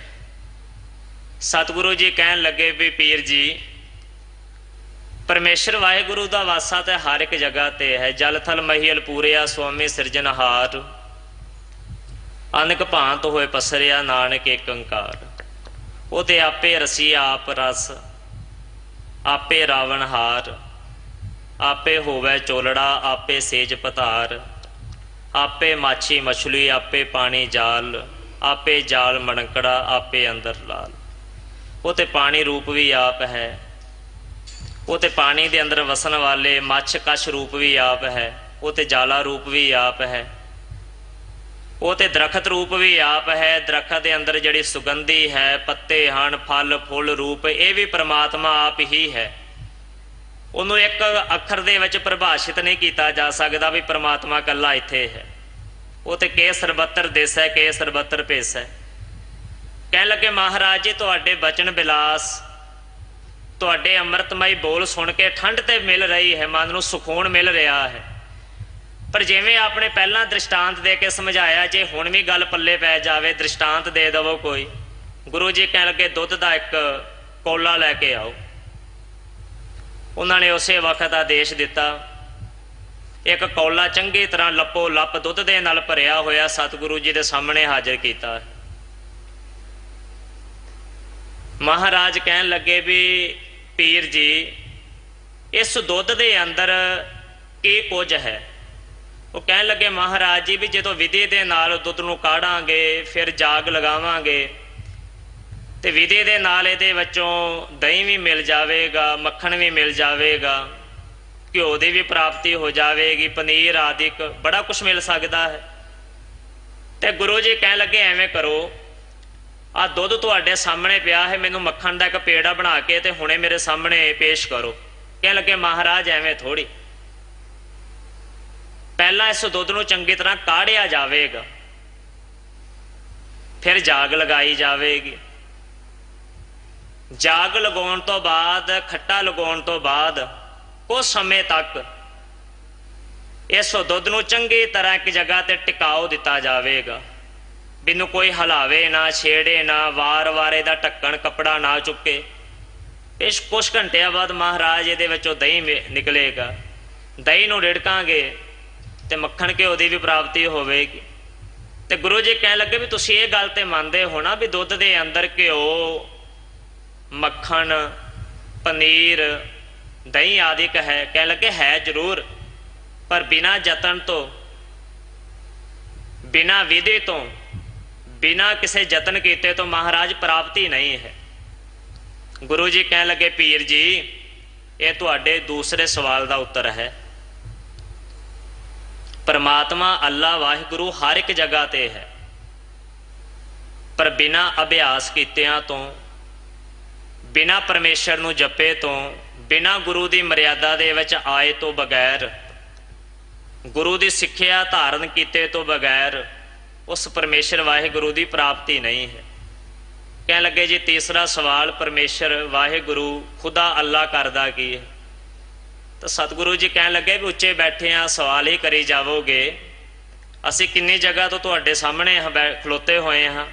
सतगुरु जी कहन लगे भी पीर जी परमेश्वर वाहिगुरु का वासा तो हर एक जगह ते है। जल थल महियल पूरिया स्वामी सिरजनहार, अनक भांत होए पसरिया नानक एक अंकार। वो ते आपे रसी आप रस, आपे रावणहार, आपे होवे चोलड़ा, आपे सेज पतार, आपे माछी मछली, आपे पानी जाल, आपे जाल मणकड़ा, आपे अंदर लाल। वो ते पानी रूप भी आप है, वो ते पानी दे अंदर वसन वाले मच्छ कश रूप भी आप है, वो ते जाला रूप भी आप है, वो ते दरखत रूप भी आप है। दरखत के अंदर जिहड़ी सुगंधी है, पत्ते हन, फल फुल रूप, ये भी परमात्मा आप ही है। उन्हों एक अखर दे विच परिभाषित नहीं किया जा सकता भी परमात्मा कला इत्थे है। वो तो के सरबत्तर दिस है, के सरबत्तर भेस है। कह लगे महाराज जी तुहाडे बचन बिलास, तुहाडे अमृतमई बोल सुन के ठंड तो मिल रही है, मन नूं सुकून मिल रहा है। पर जिवें आपने पहला दृष्टांत दे के समझाया, जे हुण भी गल पल्ले पै जावे दृष्टांत दे दवो कोई। गुरु जी कह लगे दुध का एक कौला लैके आओ। उन्होंने उस वक्त आदेश दिता। एक कौला चंगी तरह लपो लप दुध दे नाल भरिया होया सतगुरु जी के सामने हाजिर किया। महाराज कहन लगे भी पीर जी इस दुध के अंदर की कुछ है? वो कहन लगे महाराज जी भी जो विधि के नाल दुध नूं काढ़ांगे, फिर जाग लगावांगे, तो विधि के नाल इहदे विचों दही भी मिल जाएगा, मक्खन भी मिल जाएगा, घ्यो की भी प्राप्ति हो जाएगी, पनीर आदि बड़ा कुछ मिल सकता है। तो गुरु जी कह लगे एवें करो, आ दुध तुहाडे सामने पिया है, मैनू मक्खन का एक पेड़ा बना के ते हुणे मेरे सामने पेश करो। कह लगे महाराज एवें थोड़ी, पहला इस दुध नूं चंगी तरह काढ़िया जाएगा, फिर जाग लगाई जाएगी। जाग लगाउण तो बाद, खट्टा लगाउण तो बाद कुछ समय तक इस दुध नूं चंगी तरह एक जगह ते टिकाओ दिता जाएगा। बिनू कोई हलावे ना, छेड़े ना, वार वार इहदा ढक्कन कपड़ा ना चुके। इस कुछ घंटिया बाद महाराज इहदे विचों दही निकलेगा। दही नूं रिड़कांगे ते मक्खन घ्यो की भी प्राप्ति होवेगी। ते गुरु जी कह लगे भी तुसीं ये गल ते मनदे हो ना भी दुध दे अंदर घ्यो, मक्खन, पनीर, दही आदि है? कह लगे है जरूर, पर बिना जतन तो, बिना विधि तो, बिना किसी जतन किए तो महाराज प्राप्ति नहीं है। गुरु जी कह लगे पीर जी ये तुहाडे दूसरे सवाल का उत्तर है। परमात्मा अल्लाह वाहिगुरु हर एक जगह ते है, पर बिना अभ्यास कीतियां तो, बिना परमेश्वर नूं जपे तो, बिना गुरु की मर्यादा दे विच आए तो बगैर गुरु की सिक्ख्या धारण किए तो बगैर उस परमेश्वर वाहिगुरु की प्राप्ति नहीं है। कह लगे जी तीसरा सवाल, परमेश्वर वाहिगुरु खुदा अल्लाह करदा की है? तो सतगुरु जी कह लगे भी उच्चे बैठे हाँ, सवाल ही करी जावोगे, असी किन्नी जगह तो तुहाडे सामने खलोते हुए हाँ,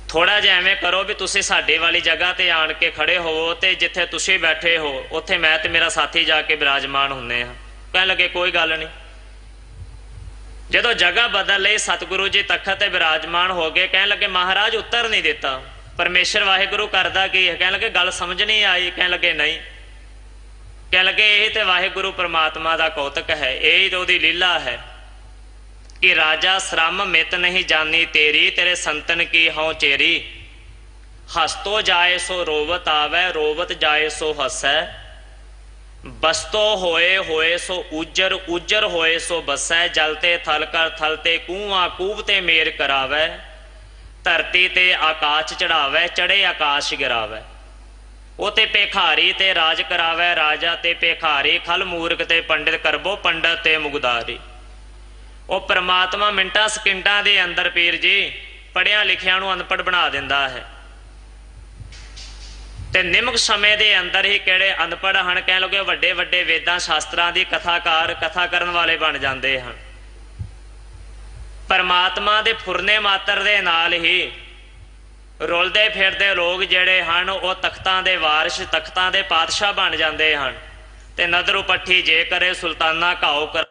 थोड़ा जिहा एवें करो भी तुसी साडे वाली जगह ते आण के खड़े होवो ते जिथे तुसी बैठे हो उत्थे मैं ते मेरा साथी जाके विराजमान हुन्ने हाँ। कह लगे कोई गल नहीं। जदों जगह बदल लई सतगुरु जी तखत ते विराजमान हो गए, कह लगे महाराज उत्तर नहीं दिता, परमेश्वर वाहिगुरु करदा की है? कह लगे गल समझ नहीं आई। कह लगे नहीं। कह लगे यही तो वाहिगुरु परमात्मा का कौतक है, यही तो उसकी लीला है कि राजा श्रम मित नहीं जानी तेरी, तेरे संतन की हों चेरी। हसतो जाए सो रोवत आवे, रोवत जाए सो हसै। बसतो होए होए सो उजर, उजर होए सो बसै। जलते थल कर थलते कूआ, कूबते मेर करावै। धरती ते आकाश चढ़ावै, चढ़े आकाश गिरावै। वो ते पेखारी ते राज करावै, राजा ते पेखारी। खल मूर्ख ते पंडित करबो, पंडित ते मुगदारी। वो परमात्मा मिंटां सकिंटां दे अंदर पीर जी पढ़िया लिखिया नूं अनपढ़ बना दिंदा है, ते निमक समय दे अंदर ही किहड़े अनपढ़ हन, कह लोगे वड्डे वड्डे वेदां शास्त्रां दी कथाकार कथा करन वाले बन जाते हैं। परमात्मा दे फुरने मात्र दे नाल ही रुलदे फिरदे लोग जिहड़े हन वो तख्तां दे वारिश, तख्तां दे पातशाह बन जाते हैं। ते नदरू पट्ठी जे करे सुल्ताना घाओ कर,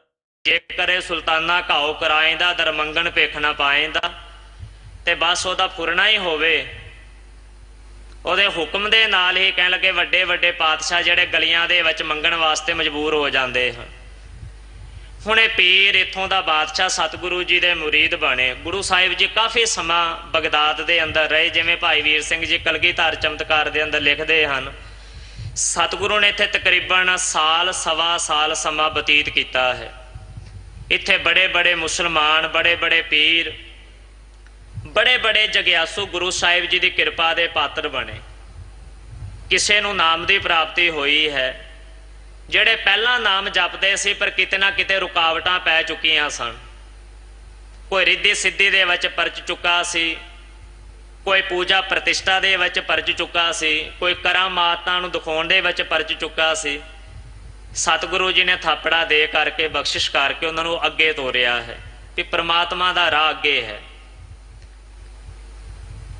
जे करे सुल्ताना घाओ कराएंदा, दर मंगन भिख ना पाएंदा। ते बस ओदा फुरना ही होवे, ਉਹਦੇ हुक्म दे नाल ही कह लगे वड्डे वड्डे पातशाह ਜਿਹੜੇ गलियां दे विच मंगण वास्ते मजबूर हो जाते हैं। हुणे पीर इत्थों दा बादशाह सतगुरु जी दे मुरीद बने। गुरु साहिब जी काफ़ी समा बगदाद दे अंदर रहे, जिवें भाई वीर सिंह जी कलगीधर चमत्कार दे अंदर लिखते हैं। सतगुरु ने इत्थे तकरीबन साल सवा साल समा बतीत किया है। इत्थे बड़े बड़े मुसलमान, बड़े बड़े पीर, बड़े बड़े जग्यासू गुरु साहिब जी की कृपा के पात्र बने। किसी नूं नाम की प्राप्ति हुई है, ਜਿਹੜੇ ਪਹਿਲਾਂ नाम जपते सी पर किते ना किते रुकावटां पै चुकियां सन। कोई रिद्धि सिद्धि दे विच परच चुका सी, कोई पूजा प्रतिष्ठा दे विच परच चुका सी, कोई करामातां नूं दिखाउण दे विच परच चुका सी। सतगुरु जी ने थापड़ा दे करके बख्शिश करके उन्होंने अगे तोरिया है कि परमात्मा का राह अगे है।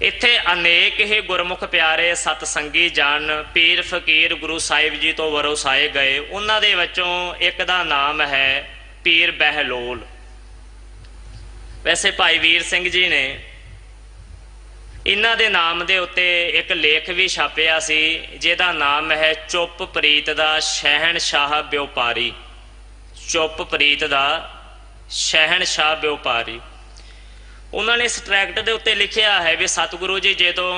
इत्थे अनेक ही गुरमुख प्यारे सतसंगी जन पीर फकीर गुरु साहिब जी तो वरोसाए गए। उन्हां दे विचों एक दा नाम है पीर बहलोल। वैसे भाई वीर सिंह जी ने इन्हां दे नाम दे उत्ते एक लेख भी छापिया सी, जिहदा नाम है चुप प्रीत दा शहनशाह व्यापारी। चुप प्रीत दा शहनशाह व्यापारी। उन्होंने इस ट्रैक्ट के उत्ते लिखिया है भी सतगुरु जी जो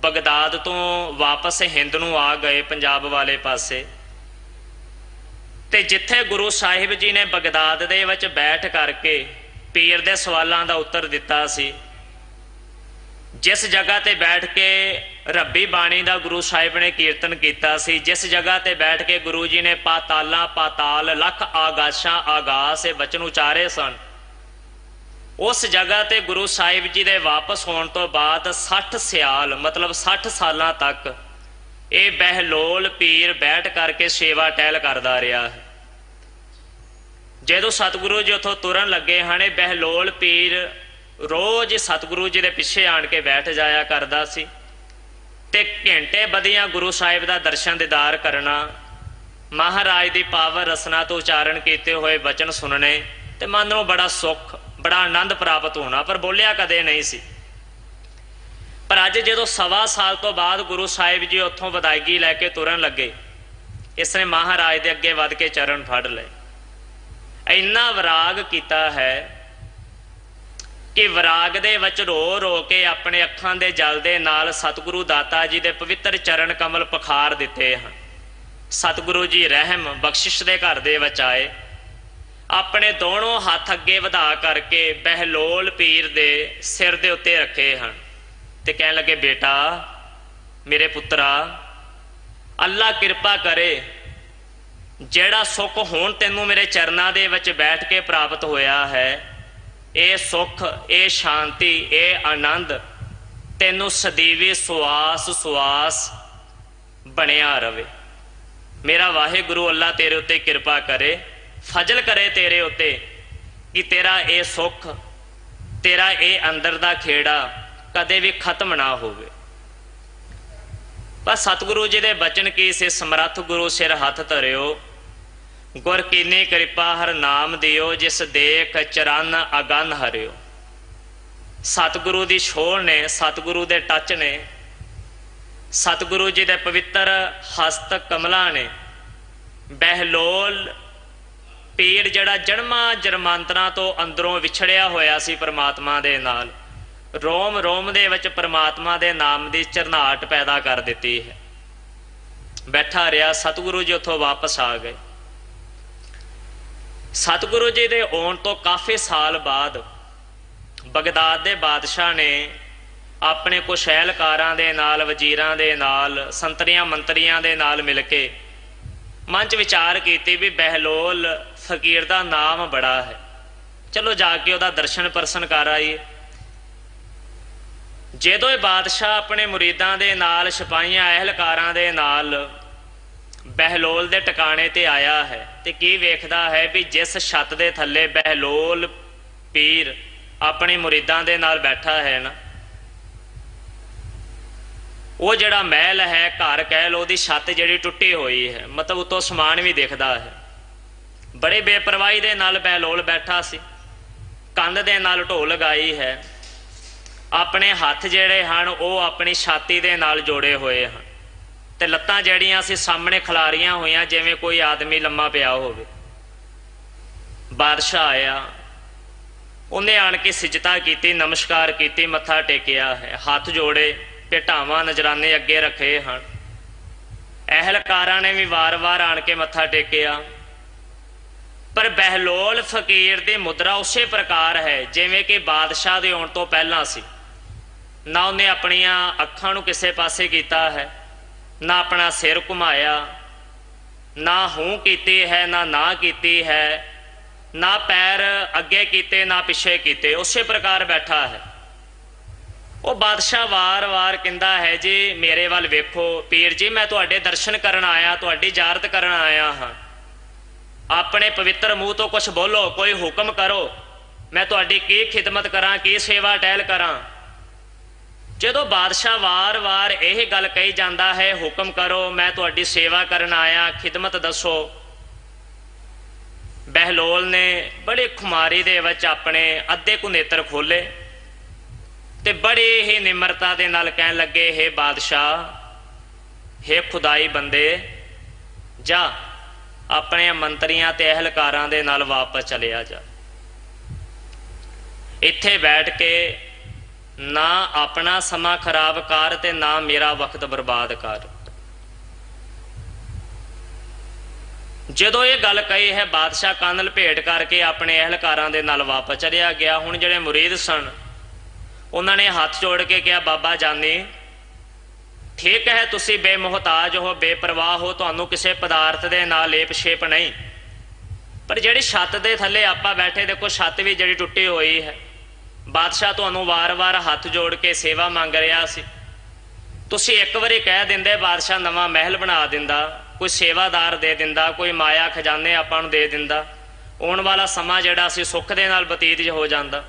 बगदाद तो वापस हिंद नूं आ गए पंजाब वाले पासे, ते जिथे गुरु साहिब जी ने बगदाद दे विच बैठ करके पीर दे सवालों का उत्तर दिता सी, जिस जगह ते बैठ के रब्बी बाणी का गुरु साहिब ने कीर्तन किया सी, जिस जगह ते बैठ के गुरु जी ने पाताला पाताल लख आगाशा आगास ये बचन उचारे सन, उस जगह ते गुरु साहिब जी दे वापस होने तो बाद 60 सियाल मतलब 60 साल तक ये बहलोल पीर बैठ करके सेवा टहल करता रहा है। जो सतगुरु जी उतों तुरन लगे हैं, बहलोल पीर रोज़ सतगुरु जी के पिछे आन के बैठ जाया करता सी, ते घंटे बदियां गुरु साहिब का दर्शन दीदार करना, महाराज की पावर रसना तो उचारण किए हुए वचन सुनने, ते मन में बड़ा सुख बड़ा आनंद प्राप्त होना, पर बोलिया कदे नहीं सी। पर अज जो सवा साल तो बाद गुरु साहिब जी उत्थों विदायगी लैके तुरन लगे, इसने महाराज के अगे वध के चरण फड़ ले। इन्ना विराग किया है कि विराग दे विच रो रो के अपने अखां दे जल दे नाल सतगुरु दाता जी दे पवित्र चरण कमल पखार दिते हैं। सतगुरु जी रहम बख्शिश दे घर दे विच आए, अपने दोनों हाथ अगे वधा करके बहलोल पीर दे सिर दे उत्ते रखे हैं, ते कहन लगे बेटा मेरे पुत्रा, अल्लाह कृपा करे ਜਿਹੜਾ ਸੁੱਖ ਹੁਣ ਤੈਨੂੰ ਮੇਰੇ ਚਰਨਾਂ ਦੇ ਵਿੱਚ ਬੈਠ ਕੇ ਪ੍ਰਾਪਤ ਹੋਇਆ ਹੈ, ਇਹ ਸੁੱਖ, ਇਹ ਸ਼ਾਂਤੀ, ਇਹ ਆਨੰਦ ਤੈਨੂੰ ਸਦੀਵੀ ਸੁਆਸ ਸੁਆਸ ਬਣਿਆ ਰਵੇ। ਮੇਰਾ ਵਾਹਿਗੁਰੂ ਅੱਲਾ ਤੇਰੇ ਉੱਤੇ ਕਿਰਪਾ ਕਰੇ, ਫਜ਼ਲ ਕਰੇ ਤੇਰੇ ਉੱਤੇ ਕਿ ਤੇਰਾ ਇਹ ਸੁੱਖ, ਤੇਰਾ ਇਹ ਅੰਦਰ ਦਾ ਖੇੜਾ ਕਦੇ ਵੀ ਖਤਮ ਨਾ ਹੋਵੇ। ਪਰ ਸਤਿਗੁਰੂ ਜੀ ਦੇ ਬਚਨ ਕੀ ਸੇ, ਸਮਰੱਥ ਗੁਰੂ ਸਿਰ ਹੱਥ ਧਰਿਓ, ਗੁਰ ਕੀਨੀ ਕਿਰਪਾ ਹਰ ਨਾਮ ਦਿਓ, ਜਿਸ ਦੇਖ ਚਰਨ ਅਗਨ ਹਰਿਓ। ਸਤਿਗੁਰੂ ਦੀ ਛੋਹ ਨੇ, ਸਤਿਗੁਰੂ ਦੇ ਟੱਚ ਨੇ, ਸਤਿਗੁਰੂ ਜੀ ਦੇ ਪਵਿੱਤਰ ਹਸਤ ਕਮਲਾਂ ਨੇ। ਬਹਿਲੋਲ ਪੀਰ ਜਿਹੜਾ ਜਨਮਾਂ ਜਨਮਾਂਤਰਾਂ ਤੋਂ ਅੰਦਰੋਂ ਵਿਛੜਿਆ ਹੋਇਆ ਸੀ ਪਰਮਾਤਮਾ ਦੇ ਨਾਲ, ਰੋਮ ਰੋਮ ਦੇ ਵਿੱਚ ਪਰਮਾਤਮਾ ਦੇ ਨਾਮ ਦੀ ਝਰਨਾਟ ਪੈਦਾ ਕਰ ਦਿੱਤੀ ਹੈ। ਬੈਠਾ ਰਿਹਾ, ਸਤਿਗੁਰੂ ਜੀ ਉੱਥੋਂ ਵਾਪਸ ਆ ਗਏ। ਸਤਿਗੁਰੂ ਜੀ ਦੇ ਆਉਣ ਤੋਂ ਕਾਫੀ ਸਾਲ ਬਾਅਦ ਬਗਦਾਦ ਦੇ ਬਾਦਸ਼ਾਹ ਨੇ ਆਪਣੇ ਕੁਛ ਅਹਿਲਕਾਰਾਂ ਦੇ ਨਾਲ, ਵਜ਼ੀਰਾਂ ਦੇ ਨਾਲ, ਸੰਤਰੀਆਂ ਮੰਤਰੀਆਂ ਦੇ ਨਾਲ ਮਿਲ ਕੇ ਮਨ 'ਚ ਵਿਚਾਰ ਕੀਤੀ ਵੀ ਬਹਿਲੋਲ ਫਕੀਰ ਦਾ ਨਾਮ ਬੜਾ ਹੈ, ਚਲੋ ਜਾ ਕੇ ਉਹਦਾ ਦਰਸ਼ਨ ਪਰਸਨ ਕਰ ਆਈਏ। ਜਦੋਂ ਇਹ ਬਾਦਸ਼ਾਹ ਆਪਣੇ ਮੁਰੀਦਾਂ ਦੇ ਨਾਲ, ਸਿਪਾਹੀਆਂ ਅਹਿਲਕਾਰਾਂ ਦੇ ਨਾਲ ਬਹਿਲੋਲ ਦੇ ਟਿਕਾਣੇ ਤੇ ਆਇਆ ਹੈ ਤੇ ਕੀ ਵੇਖਦਾ ਹੈ ਵੀ ਜਿਸ ਛੱਤ ਦੇ ਥੱਲੇ ਬਹਿਲੋਲ ਪੀਰ ਆਪਣੇ ਮੁਰੀਦਾਂ ਦੇ ਨਾਲ ਬੈਠਾ ਹੈ ਨਾ, ਉਹ ਜਿਹੜਾ ਮਹਿਲ ਹੈ, ਘਰ ਕਹਿ ਲਓ, ਉਹਦੀ ਛੱਤ ਜਿਹੜੀ ਟੁੱਟੀ ਹੋਈ ਹੈ, ਮਤਲਬ ਉੱਤੋਂ ਸਮਾਨ ਵੀ ਦਿਖਦਾ ਹੈ। ਬੜੇ ਬੇਪਰਵਾਹੀ ਦੇ ਨਾਲ ਬਹਿਲੋਲ ਬੈਠਾ ਸੀ, ਕੰਧ ਦੇ ਨਾਲ ਢੋ ਲਗਾਈ ਹੈ, ਆਪਣੇ ਹੱਥ ਜਿਹੜੇ ਹਨ ਉਹ ਆਪਣੀ ਛਾਤੀ ਦੇ ਨਾਲ ਜੋੜੇ ਹੋਏ ਹਨ ਤੇ ਲੱਤਾਂ ਜਿਹੜੀਆਂ ਸੀ ਸਾਹਮਣੇ ਖਿਲਾਰੀਆਂ ਹੋਈਆਂ ਜਿਵੇਂ ਕੋਈ ਆਦਮੀ ਲੰਮਾ ਪਿਆ ਹੋਵੇ। ਬਾਦਸ਼ਾਹ ਆਇਆ, ਉਹਨੇ ਆਣ ਕੇ ਸਿਜਦਾ ਕੀਤੀ, ਨਮਸਕਾਰ ਕੀਤੀ, ਮੱਥਾ ਟੇਕਿਆ ਹੈ, ਹੱਥ ਜੋੜੇ, ਭੇਟਾਵਾਂ ਨਜ਼ਰਾਨੇ ਅੱਗੇ ਰੱਖੇ ਹਨ। ਅਹਿਲਕਾਰਾਂ ਨੇ ਵੀ ਵਾਰ-ਵਾਰ ਆਣ ਕੇ ਮੱਥਾ ਟੇਕਿਆ, ਪਰ ਬਹਿਲੋਲ ਫਕੀਰ ਦੀ ਮੁਦਰਾ ਉਸੇ ਪ੍ਰਕਾਰ ਹੈ ਜਿਵੇਂ ਕਿ ਬਾਦਸ਼ਾਹ ਦੇ ਆਉਣ ਤੋਂ ਪਹਿਲਾਂ ਸੀ। ਨਾ ਉਹਨੇ ਆਪਣੀਆਂ ਅੱਖਾਂ ਨੂੰ ਕਿਸੇ ਪਾਸੇ ਕੀਤਾ ਹੈ, ਨਾ ਆਪਣਾ ਸਿਰ ਘੁਮਾਇਆ, ਨਾ ਹੂੰ ਕੀਤੀ ਹੈ, ਨਾ ਕੀਤੀ ਹੈ, ਨਾ ਪੈਰ ਅੱਗੇ ਕੀਤੇ, ਨਾ ਪਿੱਛੇ ਕੀਤੇ, ਉਸੇ ਪ੍ਰਕਾਰ ਬੈਠਾ ਹੈ। ਉਹ ਬਾਦਸ਼ਾਹ ਵਾਰ-ਵਾਰ ਕਹਿੰਦਾ ਹੈ ਜੀ ਮੇਰੇ ਵੱਲ ਵੇਖੋ ਪੀਰ ਜੀ, ਮੈਂ ਤੁਹਾਡੇ ਦਰਸ਼ਨ ਕਰਨ ਆਇਆ, ਤੁਹਾਡੀ ਜ਼ਿਆਰਤ ਕਰਨ ਆਇਆ ਹਾਂ, ਆਪਣੇ ਪਵਿੱਤਰ ਮੂੰਹ ਤੋਂ ਕੁਛ ਬੋਲੋ, ਕੋਈ ਹੁਕਮ ਕਰੋ, ਮੈਂ ਤੁਹਾਡੀ ਕੀ ਖਿਦਮਤ ਕਰਾਂ, ਕੀ ਸੇਵਾ ਟਹਿਲ ਕਰਾਂ। ਜਦੋਂ ਬਾਦਸ਼ਾਹ ਵਾਰ-ਵਾਰ ਇਹ ਗੱਲ ਕਹੀ ਜਾਂਦਾ ਹੈ, ਹੁਕਮ ਕਰੋ, ਮੈਂ ਤੁਹਾਡੀ ਸੇਵਾ ਕਰਨ ਆਇਆ, ਖਿਦਮਤ ਦੱਸੋ, ਬਹਿਲੋਲ ਨੇ ਬੜੀ ਖੁਮਾਰੀ ਦੇ ਵਿੱਚ ਆਪਣੇ ਅੱਧੇ ਕੁ ਨੇਤਰ ਖੋਲੇ ਤੇ ਬੜੀ ਹੀ ਨਿਮਰਤਾ ਦੇ ਨਾਲ ਕਹਿਣ ਲੱਗੇ, ਹੇ ਬਾਦਸ਼ਾਹ, ਹੇ ਖੁਦਾਈ ਬੰਦੇ, ਜਾ ਆਪਣੇ ਮੰਤਰੀਆਂ ਤੇ ਅਹਿਲਕਾਰਾਂ ਦੇ ਨਾਲ ਵਾਪਸ ਚਲਿਆ ਜਾ। ਇੱਥੇ ਬੈਠ ਕੇ ਨਾ ਆਪਣਾ ਸਮਾਂ ਖਰਾਬ ਕਰ ਤੇ ਨਾ ਮੇਰਾ ਵਕਤ ਬਰਬਾਦ ਕਰ। ਜਦੋਂ ਇਹ ਗੱਲ ਕਹੀ ਹੈ, ਬਾਦਸ਼ਾਹ ਕੰਨ ਲਪੇਟ ਕਰਕੇ ਆਪਣੇ ਅਹਿਲਕਾਰਾਂ ਦੇ ਨਾਲ ਵਾਪਸ ਚਲਿਆ ਗਿਆ। ਹੁਣ ਜਿਹੜੇ ਮੁਰੀਦ ਸਨ ਉਹਨਾਂ ਨੇ ਹੱਥ ਜੋੜ ਕੇ ਕਿਹਾ, ਬਾਬਾ ਜਾਨੀ, ਠੀਕ ਹੈ ਤੁਸੀਂ ਬੇਮੁਹਤਾਜ ਹੋ, ਬੇਪਰਵਾਹ ਹੋ, ਤੁਹਾਨੂੰ ਕਿਸੇ ਪਦਾਰਥ ਦੇ ਨਾਲ ਲੇਪ ਛੇਪ ਨਹੀਂ, ਪਰ ਜਿਹੜੀ ਛੱਤ ਦੇ ਥੱਲੇ ਆਪਾਂ ਬੈਠੇ, ਦੇਖੋ ਛੱਤ ਵੀ ਜਿਹੜੀ ਟੁੱਟੀ ਹੋਈ ਹੈ। ਬਾਦਸ਼ਾਹ ਤੁਹਾਨੂੰ ਵਾਰ-ਵਾਰ ਹੱਥ ਜੋੜ ਕੇ ਸੇਵਾ ਮੰਗ ਰਿਹਾ ਸੀ, ਤੁਸੀਂ ਇੱਕ ਵਾਰੀ ਕਹਿ ਦਿੰਦੇ, ਬਾਦਸ਼ਾਹ ਨਵਾਂ ਮਹਿਲ ਬਣਾ ਦਿੰਦਾ, ਕੋਈ ਸੇਵਾਦਾਰ ਦੇ ਦਿੰਦਾ, ਕੋਈ ਮਾਇਆ ਖਜ਼ਾਨੇ ਆਪਾਂ ਨੂੰ ਦੇ ਦਿੰਦਾ, ਆਉਣ ਵਾਲਾ ਸਮਾਂ ਜਿਹੜਾ ਸੀ ਸੁੱਖ ਦੇ ਨਾਲ ਬਤੀਤ ਹੋ ਜਾਂਦਾ।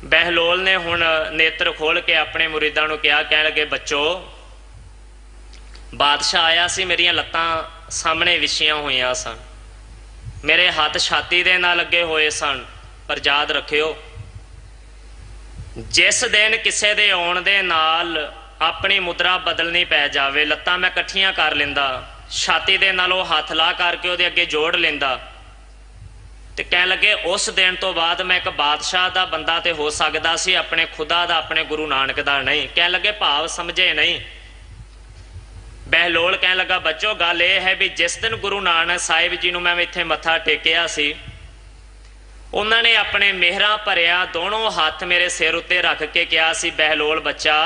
ਬਹਿਲੋਲ ਨੇ ਹੁਣ ਨੇਤਰ ਖੋਲ ਕੇ ਆਪਣੇ ਮੁਰੀਦਾਂ ਨੂੰ ਕਿਹਾ, ਕਹਿਣ ਲੱਗੇ, ਬੱਚੋ, ਬਾਦਸ਼ਾਹ ਆਇਆ ਸੀ, ਮੇਰੀਆਂ ਲੱਤਾਂ ਸਾਹਮਣੇ ਵਿਛੀਆਂ ਹੋਈਆਂ ਸਨ, ਮੇਰੇ ਹੱਥ ਛਾਤੀ ਦੇ ਨਾਲ ਲੱਗੇ ਹੋਏ ਸਨ, ਪਰ ਯਾਦ ਰੱਖਿਓ, ਜਿਸ ਦਿਨ ਕਿਸੇ ਦੇ ਆਉਣ ਦੇ ਨਾਲ ਆਪਣੀ ਮੁਦਰਾ ਬਦਲਣੀ ਪੈ ਜਾਵੇ, ਲੱਤਾਂ ਮੈਂ ਇਕੱਠੀਆਂ ਕਰ ਲੈਂਦਾ, ਛਾਤੀ ਦੇ ਨਾਲ ਉਹ ਹੱਥ ਲਾ ਕਰਕੇ ਉਹਦੇ ਅੱਗੇ ਜੋੜ ਲੈਂਦਾ, ਤੇ ਕਹਿਣ ਲੱਗੇ ਉਸ ਦਿਨ ਤੋਂ ਬਾਅਦ ਮੈਂ ਇੱਕ ਬਾਦਸ਼ਾਹ ਦਾ ਬੰਦਾ ਤੇ ਹੋ ਸਕਦਾ ਸੀ, ਆਪਣੇ ਖੁਦਾ ਦਾ, ਆਪਣੇ ਗੁਰੂ ਨਾਨਕ ਦਾ ਨਹੀਂ। ਕਹਿਣ ਲੱਗੇ ਭਾਵ ਸਮਝੇ ਨਹੀਂ। ਬਹਿਲੋਲ ਕਹਿਣ ਲੱਗਾ, ਬੱਚੋ ਗੱਲ ਇਹ ਹੈ ਵੀ ਜਿਸ ਦਿਨ ਗੁਰੂ ਨਾਨਕ ਸਾਹਿਬ ਜੀ ਨੂੰ ਮੈਂ ਇੱਥੇ ਮੱਥਾ ਟੇਕਿਆ ਸੀ, ਉਹਨਾਂ ਨੇ ਆਪਣੇ ਮਿਹਰਾਂ ਭਰਿਆ ਦੋਨੋਂ ਹੱਥ ਮੇਰੇ ਸਿਰ ਉੱਤੇ ਰੱਖ ਕੇ ਕਿਹਾ ਸੀ, ਬਹਿਲੋਲ ਬੱਚਾ,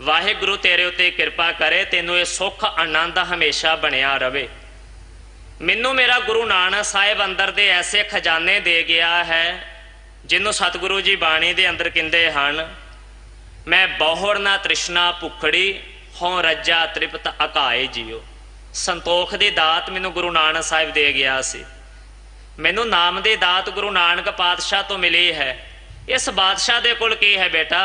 वाहिगुरु तेरे उत्ते किरपा करे, तेनों ये सुख आनंद हमेशा बनिया रवे। मैनू मेरा गुरु नानक साहिब अंदर दे ऐसे खजाने दे गया है जिन्हों सतगुरु जी बाणी दे अंदर कहंदे हन, मैं बहुर ना तृष्णा भुखड़ी हों रज्जा तृप्त अकाए जियो। संतोख दी दात मैनू गुरु नानक साहिब दे गया सी। मैनू नाम दी दात गुरु नानक पातशाह तो मिली है। इस बादशाह दे कोल की है बेटा?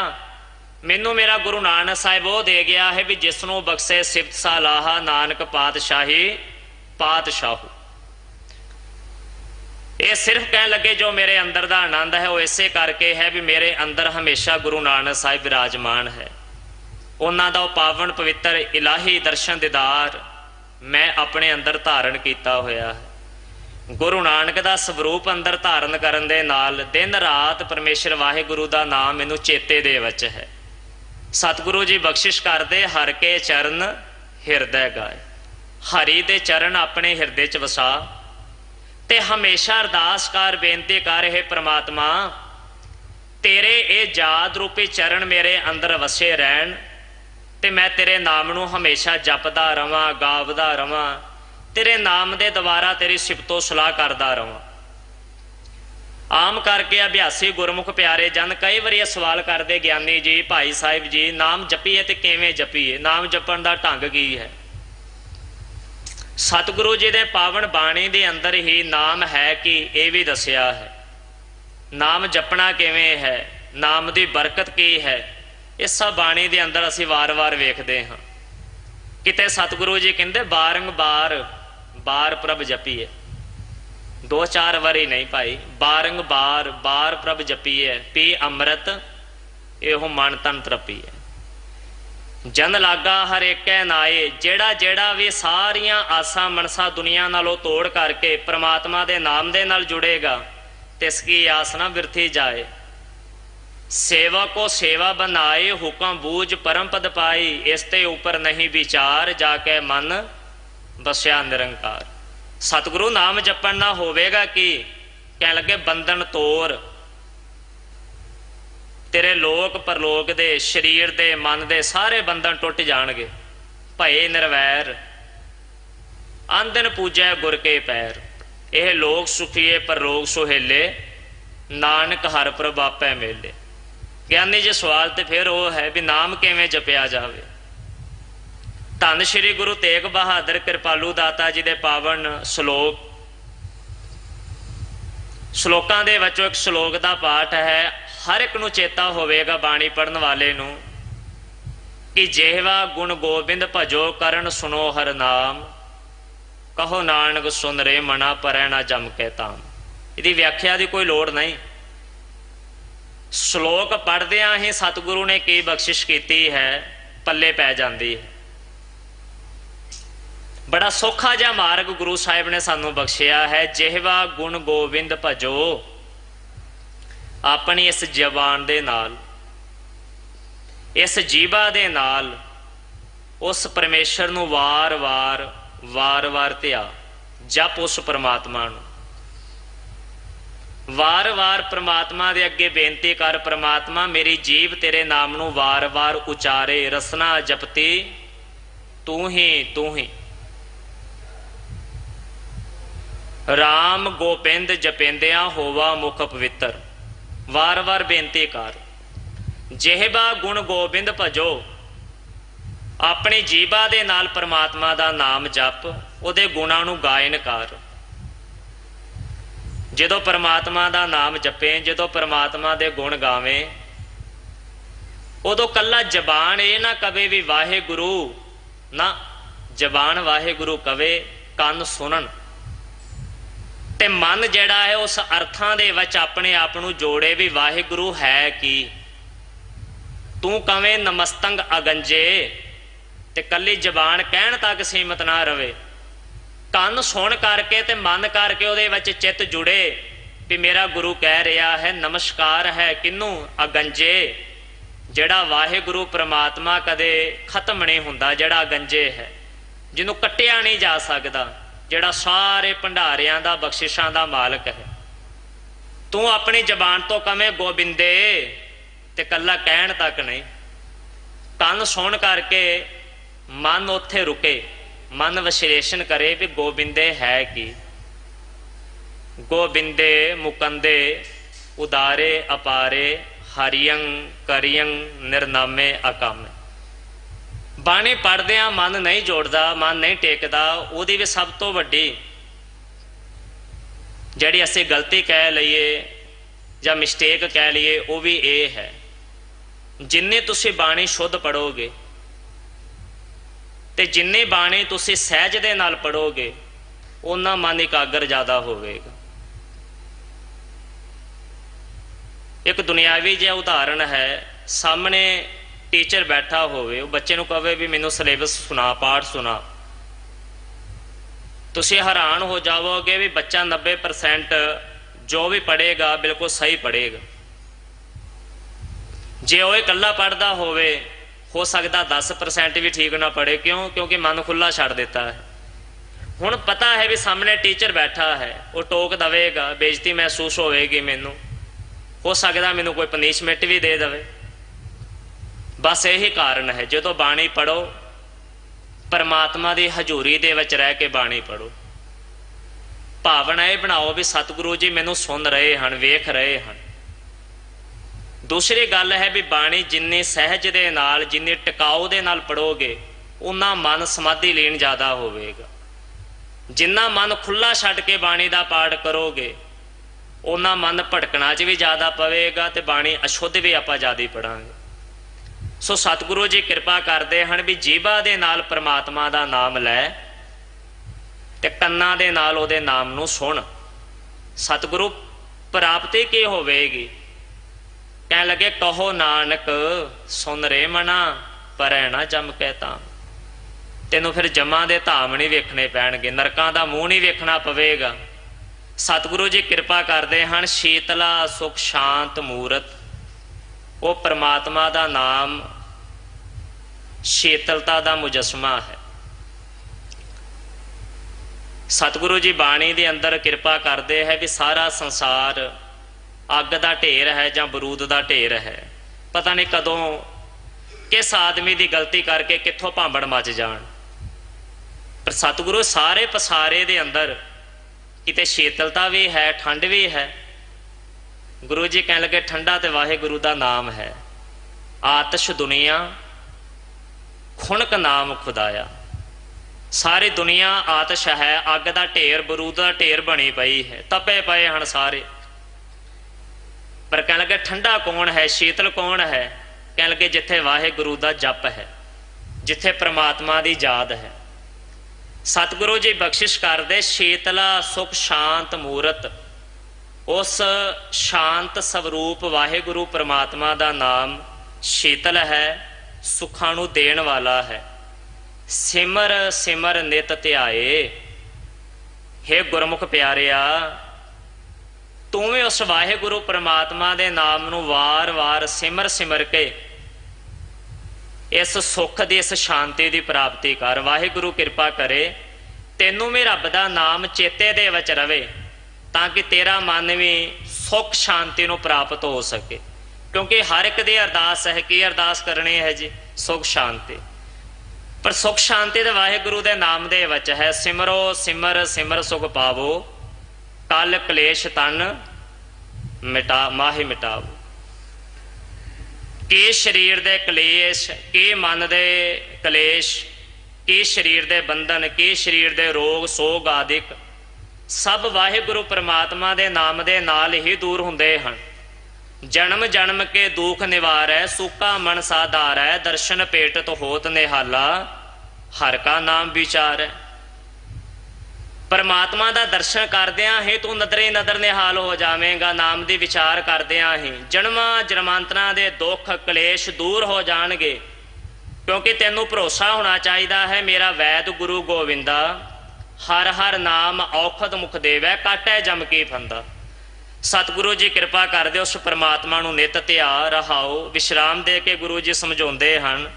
मैनू मेरा गुरु नानक साहिब वो दे गया है भी जिसनों बख्शे सिफत सलाहा नानक पातशाही पातशाहू। ये सिर्फ कह लगे जो मेरे अंदर का आनंद है वो इसे करके है भी मेरे अंदर हमेशा गुरु नानक साहिब विराजमान है। उन्हों का पावन पवित्र इलाही दर्शन दीदार मैं अपने अंदर धारण किया होया है। गुरु नानक का स्वरूप अंदर धारण करन दे नाल दिन रात परमेश्वर वाहिगुरु का नाम मैनू चेते दे विच है। सतगुरु जी बख्शिश करते हर के चरण हिरदय गाए। हरि दे चरण अपने हिरदे च वसा ते हमेशा अरदास कर बेनती कर, हे परमात्मा तेरे ये जाद रूपी चरण मेरे अंदर वसे रहन ते मैं तेरे नाम नू हमेशा जपदा रवां, गावदा रवां, तेरे नाम दे द्वारा तेरी सिफतो सलाह करदा रवां। आम करके अभ्यासी गुरमुख प्यारे जन कई बार सवाल करते, ज्ञानी जी भाई साहिब जी नाम जपीए तो किवें जपीए, नाम जपण दा ढंग की है? सतगुरु जी दे पावन बाणी दे अंदर ही नाम है कि ये भी दसिया है। नाम जपना किवें है, नाम की बरकत की है, इस बाणी दे अंदर असीं वार वार वेखदे हाँ। किते सतगुरु जी कहंदे बारंबार बार प्रभ जपीए, दो चार वारी नहीं भाई, बारंबार बार प्रभ जपीए, पी अमृत एहो मन तन तरपीए। जन लागा हर एक नाए, जेड़ा जेड़ा भी सारियां आसा मनसा दुनिया नालों तोड़ करके परमात्मा दे नाम दे नाल जुड़ेगा तिसकी आस ना बिरथी जाए। सेवा को सेवा बनाए, हुक्म बूझ परम पद पाई, इसते ऊपर नहीं विचार, जाके मन बसया निरंकार। सतगुरु नाम जपन ना होवेगा कि कह लगे बंधन तोड़, तेरे लोक परलोक दे शरीर दे मन दे सारे बंधन टुट जाणगे। भये निर्वैर आंदन पूजै गुर के पैर, यह लोक सुखीए परलोक सुहेले, नानक हर प्रभ आपै मेले। ज्ञानी जी सवाल तो फिर वो है भी नाम किवें जपिया जावे? धन श्री गुरु तेग बहादुर कृपालू दाता जी दे पावन श्लोक, श्लोकां दे विचों एक श्लोक का पाठ है। हर एक नूं चेता होवेगा बाणी पढ़न वाले नूं कि जेहवा गुण गोबिंद भजो करन सुनो हर नाम, कहो नानक सुन रे मना परै ना जम के ताम। इहदी व्याख्या की कोई लोड़ नहीं। श्लोक पढ़दियां ही सतगुरु ने की बख्शिश की है पल्ले पै जाती है। बड़ा सौखा जिहा मार्ग गुरु साहिब ने सानू बख्शिया है। जेहवा गुण गोबिंद भजो, अपनी इस जबान दे नाल, इस जीवा दे नाल उस परमेश्वर नू वार वार वार वार ध्या, जप उस परमात्मा नू वार वार परमात्मा दे अगे बेनती कर, परमात्मा मेरी जीव तेरे नाम नू वार वार उचारे, रसना जपती तू ही तू ही। राम गोबिंद जपेंदिया होवा मुख पवित्र, वार वार बेनती कर। जेहबा गुण गोबिंद भजो, अपनी जीवा दे नाल परमात्मा दा नाम जप, उहदे गुणां नूं गायन कर। जदों परमात्मा दा नाम जपे, जदों परमात्मा दे गुण गावे, उदों कल्ला जबान ये ना कवे भी वाहिगुरु, ना जबान वाहिगुरु कवे, कन सुनन ते मन जिहड़ा है उस अर्थां दे विच अपने आप नूं जोड़े भी वाहिगुरु है कि तू कवें नमस्तंग अगंजे, ते कल्ली जबान कहण तक सीमित ना रवे। कन सुन करके ते मन करके उहदे विच चित जुड़े भी मेरा गुरु कह रहा है नमस्कार है किनू? अगंजे, जिहड़ा वाहिगुरु परमात्मा कदे खत्म नहीं हुंदा, जिहड़ा अगंजे है, जिन्हों कट्टिया नहीं जा सकता, जिहड़ा सारे भंडारियां दा बख्शिशां दा मालक है। तू अपनी जबान तो कवें गोबिंदे, ते कल्ला कहण तक नहीं। ਕੰਨ ਸੁਣ ਕਰਕੇ ਮਨ ਉੱਥੇ ਰੁਕੇ, ਮਨ ਵਿਸ਼ਲੇਸ਼ਣ ਕਰੇ ਵੀ ਗੋਬਿੰਦੇ ਹੈ ਕੀ। ਗੋਬਿੰਦੇ ਮੁਕੰਦੇ ਉਦਾਰੇ ਅਪਾਰੇ ਹਰੀਅੰ ਕਰੀਅੰ ਨਿਰਨਾਮੇ ਅਕਾਮੇ। ਬਾਣੀ ਪੜ੍ਹਦਿਆਂ ਮਨ ਨਹੀਂ ਜੋੜਦਾ, ਮਨ ਨਹੀਂ ਟੇਕਦਾ। ਉਹਦੀ ਵੀ ਸਭ ਤੋਂ ਵੱਡੀ ਜਿਹੜੀ ਅਸੀਂ ਗਲਤੀ ਕਹਿ ਲਈਏ ਜਾਂ ਮਿਸਟੇਕ ਕਹਿ ਲਈਏ ਉਹ ਵੀ ਇਹ ਹੈ, ਜਿੰਨੀ ਤੁਸੀਂ ਬਾਣੀ ਸ਼ੁੱਧ ਪੜ੍ਹੋਗੇ ਤੇ ਜਿੰਨੀ ਬਾਣੀ ਤੁਸੀਂ ਸਹਿਜ ਦੇ ਨਾਲ ਪੜ੍ਹੋਗੇ ਓਨਾ ਮਨ ਇਕਾਗਰ ਜ਼ਿਆਦਾ ਹੋਵੇਗਾ। ਇੱਕ ਦੁਨਿਆਵੀ ਜਿਹਾ ਉਦਾਹਰਣ ਹੈ, ਸਾਹਮਣੇ ਟੀਚਰ ਬੈਠਾ ਹੋਵੇ, ਉਹ ਬੱਚੇ ਨੂੰ ਕਹੇ ਵੀ ਮੈਨੂੰ ਸਿਲੇਬਸ ਸੁਣਾ, ਪਾਠ ਸੁਣਾ। ਤੁਸੀਂ ਹੈਰਾਨ ਹੋ ਜਾਵੋਗੇ ਵੀ ਬੱਚਾ 90% ਜੋ ਵੀ ਪੜ੍ਹੇਗਾ ਬਿਲਕੁਲ ਸਹੀ ਪੜ੍ਹੇਗਾ। ਜੇ ਉਹ ਇਕੱਲਾ ਪੜ੍ਹਦਾ ਹੋਵੇ ਹੋ ਸਕਦਾ 10% ਵੀ ਠੀਕ ਨਾ ਪੜ੍ਹੇ। ਕਿਉਂ? ਕਿਉਂਕਿ ਮਨ ਖੁੱਲ੍ਹਾ ਛੱਡ ਦਿੱਤਾ ਹੈ। ਹੁਣ ਪਤਾ ਹੈ ਵੀ ਸਾਹਮਣੇ ਟੀਚਰ ਬੈਠਾ ਹੈ, ਉਹ ਟੋਕ ਦੇਵੇਗਾ, ਬੇਇੱਜ਼ਤੀ ਮਹਿਸੂਸ ਹੋਵੇਗੀ ਮੈਨੂੰ, ਹੋ ਸਕਦਾ ਮੈਨੂੰ ਕੋਈ ਪਨਿਸ਼ਮੈਂਟ ਵੀ ਦੇ ਦੇਵੇ। ਬਸ ਇਹੀ ਕਾਰਨ ਹੈ, ਜਦੋਂ ਬਾਣੀ ਪੜ੍ਹੋ ਪਰਮਾਤਮਾ ਦੀ ਹਜ਼ੂਰੀ ਦੇ ਵਿੱਚ ਰਹਿ ਕੇ ਬਾਣੀ ਪੜ੍ਹੋ। ਭਾਵਨਾ ਇਹ ਬਣਾਓ ਵੀ ਸਤਿਗੁਰੂ ਜੀ ਮੈਨੂੰ ਸੁਣ ਰਹੇ ਹਨ, ਵੇਖ ਰਹੇ ਹਨ। ਦੂਸਰੀ ਗੱਲ ਹੈ ਵੀ ਬਾਣੀ ਜਿੰਨੀ ਸਹਿਜ ਦੇ ਨਾਲ, ਜਿੰਨੀ ਟਿਕਾਊ ਦੇ ਨਾਲ ਪੜ੍ਹੋਗੇ ਉਨਾ ਮਨ ਸਮਾਧੀ ਲੀਨ ਜ਼ਿਆਦਾ ਹੋਵੇਗਾ। ਜਿੰਨਾ ਮਨ ਖੁੱਲ੍ਹਾ ਛੱਡ ਕੇ ਬਾਣੀ ਦਾ ਪਾਠ ਕਰੋਗੇ ਉਨਾ ਮਨ ਭਟਕਣਾ 'ਚ ਵੀ ਜ਼ਿਆਦਾ ਪਵੇਗਾ ਤੇ ਬਾਣੀ ਅਸ਼ੁੱਧ ਵੀ ਆਪਾਂ ਜ਼ਿਆਦਾ ਪੜ੍ਹਾਂਗੇ। ਸੋ ਸਤਿਗੁਰੂ ਜੀ ਕਿਰਪਾ ਕਰਦੇ ਹਨ ਵੀ ਜੀਭਾ ਦੇ ਨਾਲ ਪਰਮਾਤਮਾ ਦਾ ਨਾਮ ਲੈ ਤੇ ਕੰਨਾਂ ਦੇ ਨਾਲ ਉਹਦੇ ਨਾਮ ਨੂੰ ਸੁਣ। ਸਤਿਗੁਰੂ ਪ੍ਰਾਪਤੀ ਕੀ ਹੋਵੇਗੀ? ਕਹਿਣ ਲੱਗੇ ਕਹੋ ਨਾਨਕ ਸੁਣ ਰੇ ਮਨਾ ਪਰੈ ਨਾ ਜਮ ਕੇ ਧਾਮ। ਤੈਨੂੰ ਫਿਰ ਜਮਾਂ ਦੇ ਧਾਮ ਨਹੀਂ ਵੇਖਣੇ ਪੈਣਗੇ, ਨਰਕਾਂ ਦਾ ਮੂੰਹ ਨਹੀਂ ਵੇਖਣਾ ਪਵੇਗਾ। ਸਤਿਗੁਰੂ ਜੀ ਕਿਰਪਾ ਕਰਦੇ ਹਨ, ਸ਼ੀਤਲਾ ਸੁਖ ਸ਼ਾਂਤ ਮੂਰਤ। ਉਹ ਪਰਮਾਤਮਾ ਦਾ ਨਾਮ ਸ਼ੀਤਲਤਾ ਦਾ ਮੁਜੱਸਮਾ ਹੈ। ਸਤਿਗੁਰੂ ਜੀ ਬਾਣੀ ਦੇ ਅੰਦਰ ਕਿਰਪਾ ਕਰਦੇ ਹੈ ਵੀ ਸਾਰਾ ਸੰਸਾਰ ਅੱਗ ਦਾ ਢੇਰ ਹੈ ਜਾਂ ਬਰੂਦ ਦਾ ਢੇਰ ਹੈ। ਪਤਾ ਨਹੀਂ ਕਦੋਂ ਕਿਸ ਆਦਮੀ ਦੀ ਗਲਤੀ ਕਰਕੇ ਕਿੱਥੋਂ ਭਾਂਬੜ ਮੱਚ ਜਾਣ, ਪਰ ਸਤਿਗੁਰੂ ਸਾਰੇ ਪਸਾਰੇ ਦੇ ਅੰਦਰ ਕਿਤੇ ਸ਼ੀਤਲਤਾ ਵੀ ਹੈ, ਠੰਡ ਵੀ ਹੈ। ਗੁਰੂ ਜੀ ਕਹਿਣ ਲੱਗੇ ਠੰਡਾ ਤੇ ਵਾਹਿਗੁਰੂ ਦਾ ਨਾਮ ਹੈ। ਆਤਸ਼ ਦੁਨੀਆ ਖੁਣਕ ਨਾਮ ਖੁਦਾਇਆ। ਸਾਰੀ ਦੁਨੀਆ ਆਤਸ਼ ਹੈ, ਅੱਗ ਦਾ ਢੇਰ, ਬਰੂਦ ਦਾ ਢੇਰ ਬਣੀ ਪਈ ਹੈ, ਤਪੇ ਪਏ ਹਨ ਸਾਰੇ। ਪਰ ਕਹਿਣ ਲੱਗੇ ਠੰਡਾ ਕੌਣ ਹੈ, ਸ਼ੀਤਲ ਕੌਣ ਹੈ? ਕਹਿਣ ਲੱਗੇ ਜਿੱਥੇ ਵਾਹਿਗੁਰੂ ਦਾ ਜਪ ਹੈ, ਜਿੱਥੇ ਪ੍ਰਮਾਤਮਾ ਦੀ ਯਾਦ ਹੈ। ਸਤਿਗੁਰੂ ਜੀ ਬਖਸ਼ਿਸ਼ ਕਰਦੇ, ਸ਼ੀਤਲਾ ਸੁਖ ਸ਼ਾਂਤ ਮੂਰਤ। ਉਸ ਸ਼ਾਂਤ ਸਵਰੂਪ ਵਾਹਿਗੁਰੂ ਪ੍ਰਮਾਤਮਾ ਦਾ ਨਾਮ ਸ਼ੀਤਲ ਹੈ, ਸੁੱਖਾਂ ਨੂੰ ਦੇਣ ਵਾਲਾ ਹੈ। ਸਿਮਰ ਸਿਮਰ ਨਿਤ ਧਿਆਏ। ਹੇ ਗੁਰਮੁਖ ਪਿਆਰਿਆ, ਤੂੰ ਵੀ ਉਸ ਵਾਹਿਗੁਰੂ ਪ੍ਰਮਾਤਮਾ ਦੇ ਨਾਮ ਨੂੰ ਵਾਰ-ਵਾਰ ਸਿਮਰ ਸਿਮਰ ਕੇ ਇਸ ਸੁੱਖ ਦੀ, ਇਸ ਸ਼ਾਂਤੀ ਦੀ ਪ੍ਰਾਪਤੀ ਕਰ। ਵਾਹਿਗੁਰੂ ਕਿਰਪਾ ਕਰੇ ਤੈਨੂੰ ਵੀ ਰੱਬ ਦਾ ਨਾਮ ਚੇਤੇ ਦੇ ਵਿੱਚ ਰਵੇ, ਤਾਂ ਕਿ ਤੇਰਾ ਮਨ ਵੀ ਸੁੱਖ ਸ਼ਾਂਤੀ ਨੂੰ ਪ੍ਰਾਪਤ ਹੋ ਸਕੇ। ਕਿਉਂਕਿ ਹਰ ਇੱਕ ਦੀ ਅਰਦਾਸ ਹੈ, ਕੀ ਅਰਦਾਸ ਕਰਨੀ ਹੈ ਜੀ? ਸੁੱਖ ਸ਼ਾਂਤੀ। ਪਰ ਸੁੱਖ ਸ਼ਾਂਤੀ ਤਾਂ ਵਾਹਿਗੁਰੂ ਦੇ ਨਾਮ ਦੇ ਵਿੱਚ ਹੈ। ਸਿਮਰੋ ਸਿਮਰ ਸਿਮਰ ਸੁਖ ਪਾਵੋ, ਕਲ ਕਲੇਸ਼ ਤਨ ਮਿਟਾ ਮਾਹੀ ਮਿਟਾਵੋ। ਕੀ ਸਰੀਰ ਦੇ ਕਲੇਸ਼, ਕੀ ਮਨ ਦੇ ਕਲੇਸ਼, ਕੀ ਸਰੀਰ ਦੇ ਬੰਧਨ, ਕੀ ਸਰੀਰ ਦੇ ਰੋਗ ਸੋਗ ਆਦਿਕ ਸਭ ਵਾਹਿਗੁਰੂ ਪ੍ਰਮਾਤਮਾ ਦੇ ਨਾਮ ਦੇ ਨਾਲ ਹੀ ਦੂਰ ਹੁੰਦੇ ਹਨ। ਜਨਮ ਜਨਮ ਕੇ ਦੁਖ ਨਿਵਾਰੈ, ਸੁੱਕਾ ਮਨ ਸਾਧਾਰੈ, ਦਰਸ਼ਨ ਭੇਟਤ ਹੋਤ ਨਿਹਾਲਾ, ਹਰ ਕਾ ਨਾਮ ਵਿਚਾਰੈ। ਪਰਮਾਤਮਾ ਦਾ ਦਰਸ਼ਨ ਕਰਦਿਆਂ ਹੀ ਤੂੰ ਨਦਰੇ ਨਦਰ ਨਿਹਾਲ ਹੋ ਜਾਵੇਂਗਾ। ਨਾਮ ਦੀ ਵਿਚਾਰ ਕਰਦਿਆਂ ਹੀ ਜਨਮਾਂ ਜਨਮਾਂਤਰਾਂ ਦੇ ਦੁੱਖ ਕਲੇਸ਼ ਦੂਰ ਹੋ ਜਾਣਗੇ। ਕਿਉਂਕਿ ਤੈਨੂੰ ਭਰੋਸਾ ਹੋਣਾ ਚਾਹੀਦਾ ਹੈ, ਮੇਰਾ ਵੈਦ ਗੁਰੂ ਗੋਵਿੰਦਾ ਹਰ ਹਰ ਨਾਮ ਔਖਦ ਮੁਖ ਦੇਵੈ, ਕਾਟੈ ਜਮ ਕੀ ਫੰਦਾ। ਸਤਿਗੁਰੂ ਜੀ ਕਿਰਪਾ ਕਰਦੇ ਉਸ ਪਰਮਾਤਮਾ ਨੂੰ ਨਿਤ ਧਿਆ ਰਹਾਓ। ਵਿਸ਼ਰਾਮ ਦੇ ਕੇ ਗੁਰੂ ਜੀ ਸਮਝਾਉਂਦੇ ਹਨ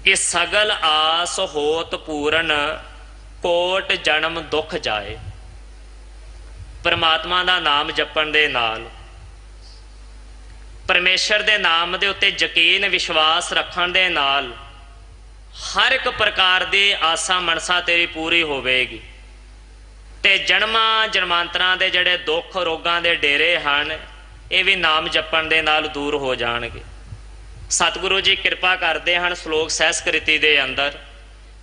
ਕਿ ਸਗਲ ਆਸ ਹੋਤ ਪੂਰਨ, ਕੋਟ ਜਨਮ ਦੁੱਖ ਜਾਏ। ਪਰਮਾਤਮਾ ਦਾ ਨਾਮ ਜਪਣ ਦੇ ਨਾਲ परमेश्वर के नाम के उत्ते यकीन विश्वास रखण दे नाल हर एक प्रकार की आसा मनसा तेरी पूरी होवेगी ते जन्मां जन्मांतरां दे जिहड़े दुख रोगां दे डेरे हन ये भी नाम जपण दे नाल दूर हो जाणगे। सतगुरु जी कृपा करते हैं श्लोक सहस्कृति के अंदर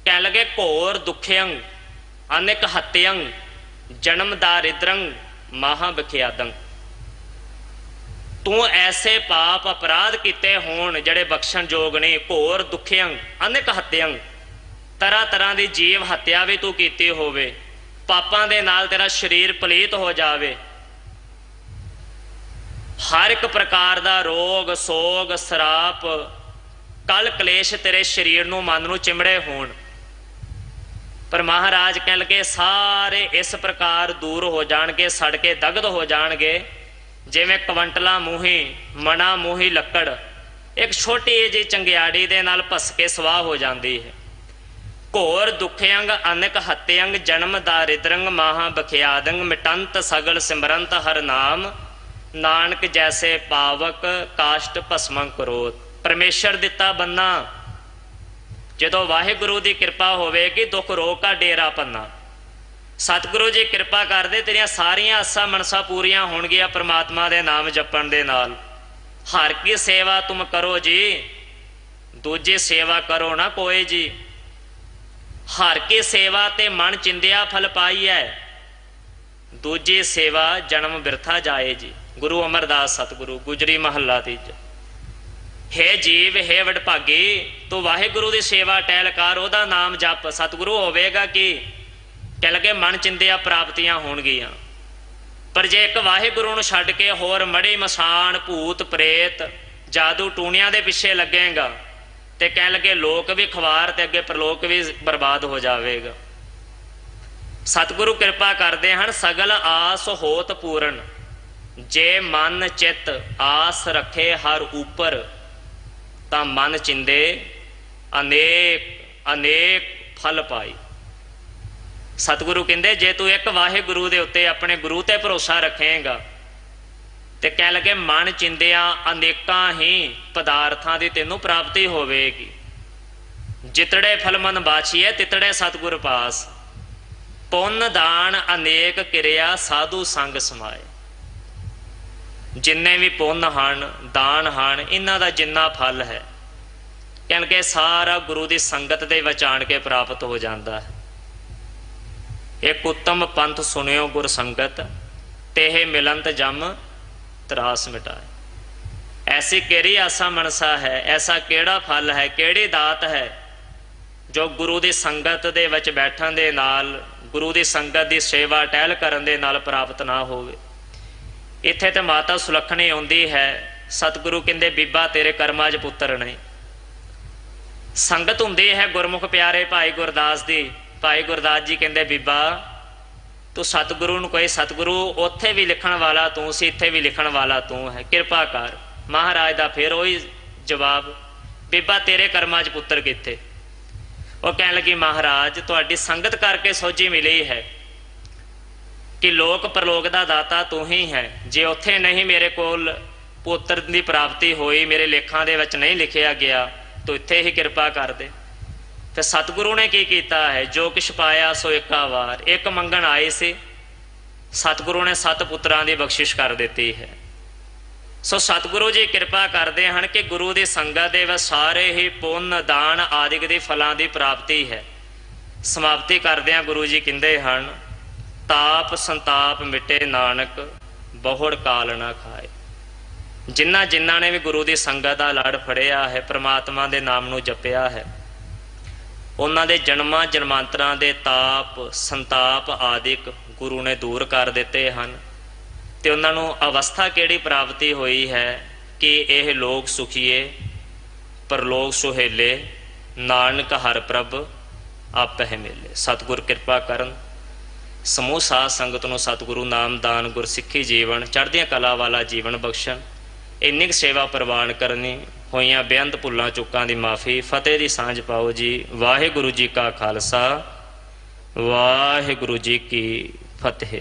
कह लगे घोर दुखियंग अनिक हत्यंग जन्म दारिद्रंग महाविख्यातंग। तू ऐसे पाप अपराध किते होण जड़े बख्शण जोग नहीं। घोर दुखियंग अनिक हत्यंग तरह तरह की जीव हत्या भी तू कीती होवे, पापां दे नाल तेरा शरीर पलीत हो जावे, हर एक प्रकार का रोग सोग सराप कल कलेश तेरे शरीर नूं मन नूं चिमड़े होण। पर महाराज कह लगे सारे इस प्रकार दूर हो जाणगे, सड़ के दग्ध हो जाणगे जिवें क्वंटला मूही मना मूही लकड़ एक छोटी जी चंगियाड़ी दे नाल भस के स्वाह हो जाती है। घोर दुखियंग अनिक हत्यंग जन्म दारिद्रंग महा बखियादंग मिटंत सगल सिमरंत हर नाम नानक जैसे पावक काष्ट भस्मं करोत। परमेश्वर दिता बन्ना जदों वाहिगुरु की कृपा होवेगी दुख रोग का डेरा पन्ना। सतगुरु जी कृपा करदे तेरियां सारियां आसां मनसा पूरियां होणगियां परमात्मा दे नाम जपण दे नाल। हर की सेवा तुम करो जी, दूजी सेवा करो ना कोई जी। हर की सेवा ते मन चिंदिया फल पाई है, दूजी सेवा जन्म बिरथा जाए जी। गुरु अमरदास सतगुरु गुजरी महला तीजा। हे जीव हे वडभागी तू वाहिगुरु की सेवा टहल कर, ओहदा नाम जप, सतगुरु होवेगा कि कह लगे मन चिंदिया प्राप्तियां होणगियां। पर जे एक वाहिगुरु नूं छड्ड के होर मड़ी मसान भूत प्रेत जादू टूणियां दे पिछे लगेगा ते कह लगे लोक भी खवार ते अगे परलोक भी बर्बाद हो जाएगा। सतगुरु कृपा करते हैं सगल आस होत पूरन जे मन चित आस रखे हर ऊपर तां मन चिंदे अनेक अनेक फल पाई। सतगुरु कहते जे तू एक वाहिगुरु दे उत्ते अपने गुरु ते भरोसा रखेगा ते कह लगे मन चिंदिया अनेकां ही पदार्थां दी तैनूं प्राप्ति होवेगी। जितड़े फल मन बाछिए तितड़े सतगुर पास, पुन दान अनेक किरिया साधु संग समाए। जिन्ने भी पुन हन दान हन इन्हां दा जिन्ना फल है कह के सारा गुरु की संगत दे विच आण के प्राप्त हो जाता है। एक उत्तम पंथ सुनियो गुर संगत तेह मिलंत जम त्रास मिटाए। ऐसी केड़ी आसा मनसा है, ऐसा केड़ा फल है, केड़ी दात है जो गुरु की संगत दे विच बैठण दे नाल गुरु की संगत की सेवा टहल करन दे नाल प्राप्त ना होवे। इत्थे ते माता सुलखणी आउंदी है, सतगुरु कहंदे बीबा तेरे कर्मां 'च पुत्तर नहीं। संगत हुंदी है गुरमुख प्यारे भाई गुरदास दी। भाई गुरदास जी कहंदे बीबा तू सतगुरु नूं कोई सतगुरु उत्थे भी लिखण वाला तू सी, इत्थे भी लिखण वाला तू है, कृपा कर। महाराज दा फिर वही जवाब, बीबा तेरे कर्मां 'च पुत्तर कित्थे? वो कह लगी महाराज तुहाडी संगत करके सोझी मिली है कि लोक परलोक दा दाता तू ही है। जे उत्थे नहीं मेरे कोल पुत्र की प्राप्ति हुई, मेरे लेखां दे विच नहीं लिखिया गया, तो इत्थे ही कृपा कर दे। फिर सतगुरु ने की कीता है, जो किछ पाया सो एका वार। एक मंगण आए से सतगुरु ने 7 पुत्रां की बख्शिश कर दी है। सो सतगुरु जी कृपा करते हैं कि गुरु की संगत दे विच सारे ही पुण्य दान आदि के फलों की प्राप्ति है। समाप्ति करदियां गुरु जी कहते हैं ताप संताप मिटे नानक बहुड़ काल ना खाए। जिन्हां जिन्हां ने भी गुरु की संगत का लड़ फड़िया है, परमात्मा के नाम नूं जपिया है, उन्हां दे जन्मां जन्मांतरां दे ताप संताप आदिक गुरु ने दूर कर दिते हैं। ते उन्हां नूं अवस्था किहड़ी प्राप्ति हुई है कि यह लोग सुखीए परलोक सुहेले नानक हर प्रभ आपे मिले। सतगुर कृपा करन समूह साध संगत नूं सतगुरु नाम दान गुरसिੱਖੀ जीवन चढ़दियां कला वाला जीवन बख्शण। इन्नी सेवा प्रवान करनी होइयां बेअंत भुल्लां चुकां दी माफ़ी। फतेह दी सांझ पाओ जी। वाहिगुरु जी का खालसा वाहिगुरु जी की फतेह।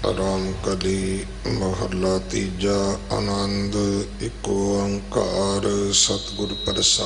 राम कली महला तीजा आनंद इक ओंकार सतगुर प्रसाद।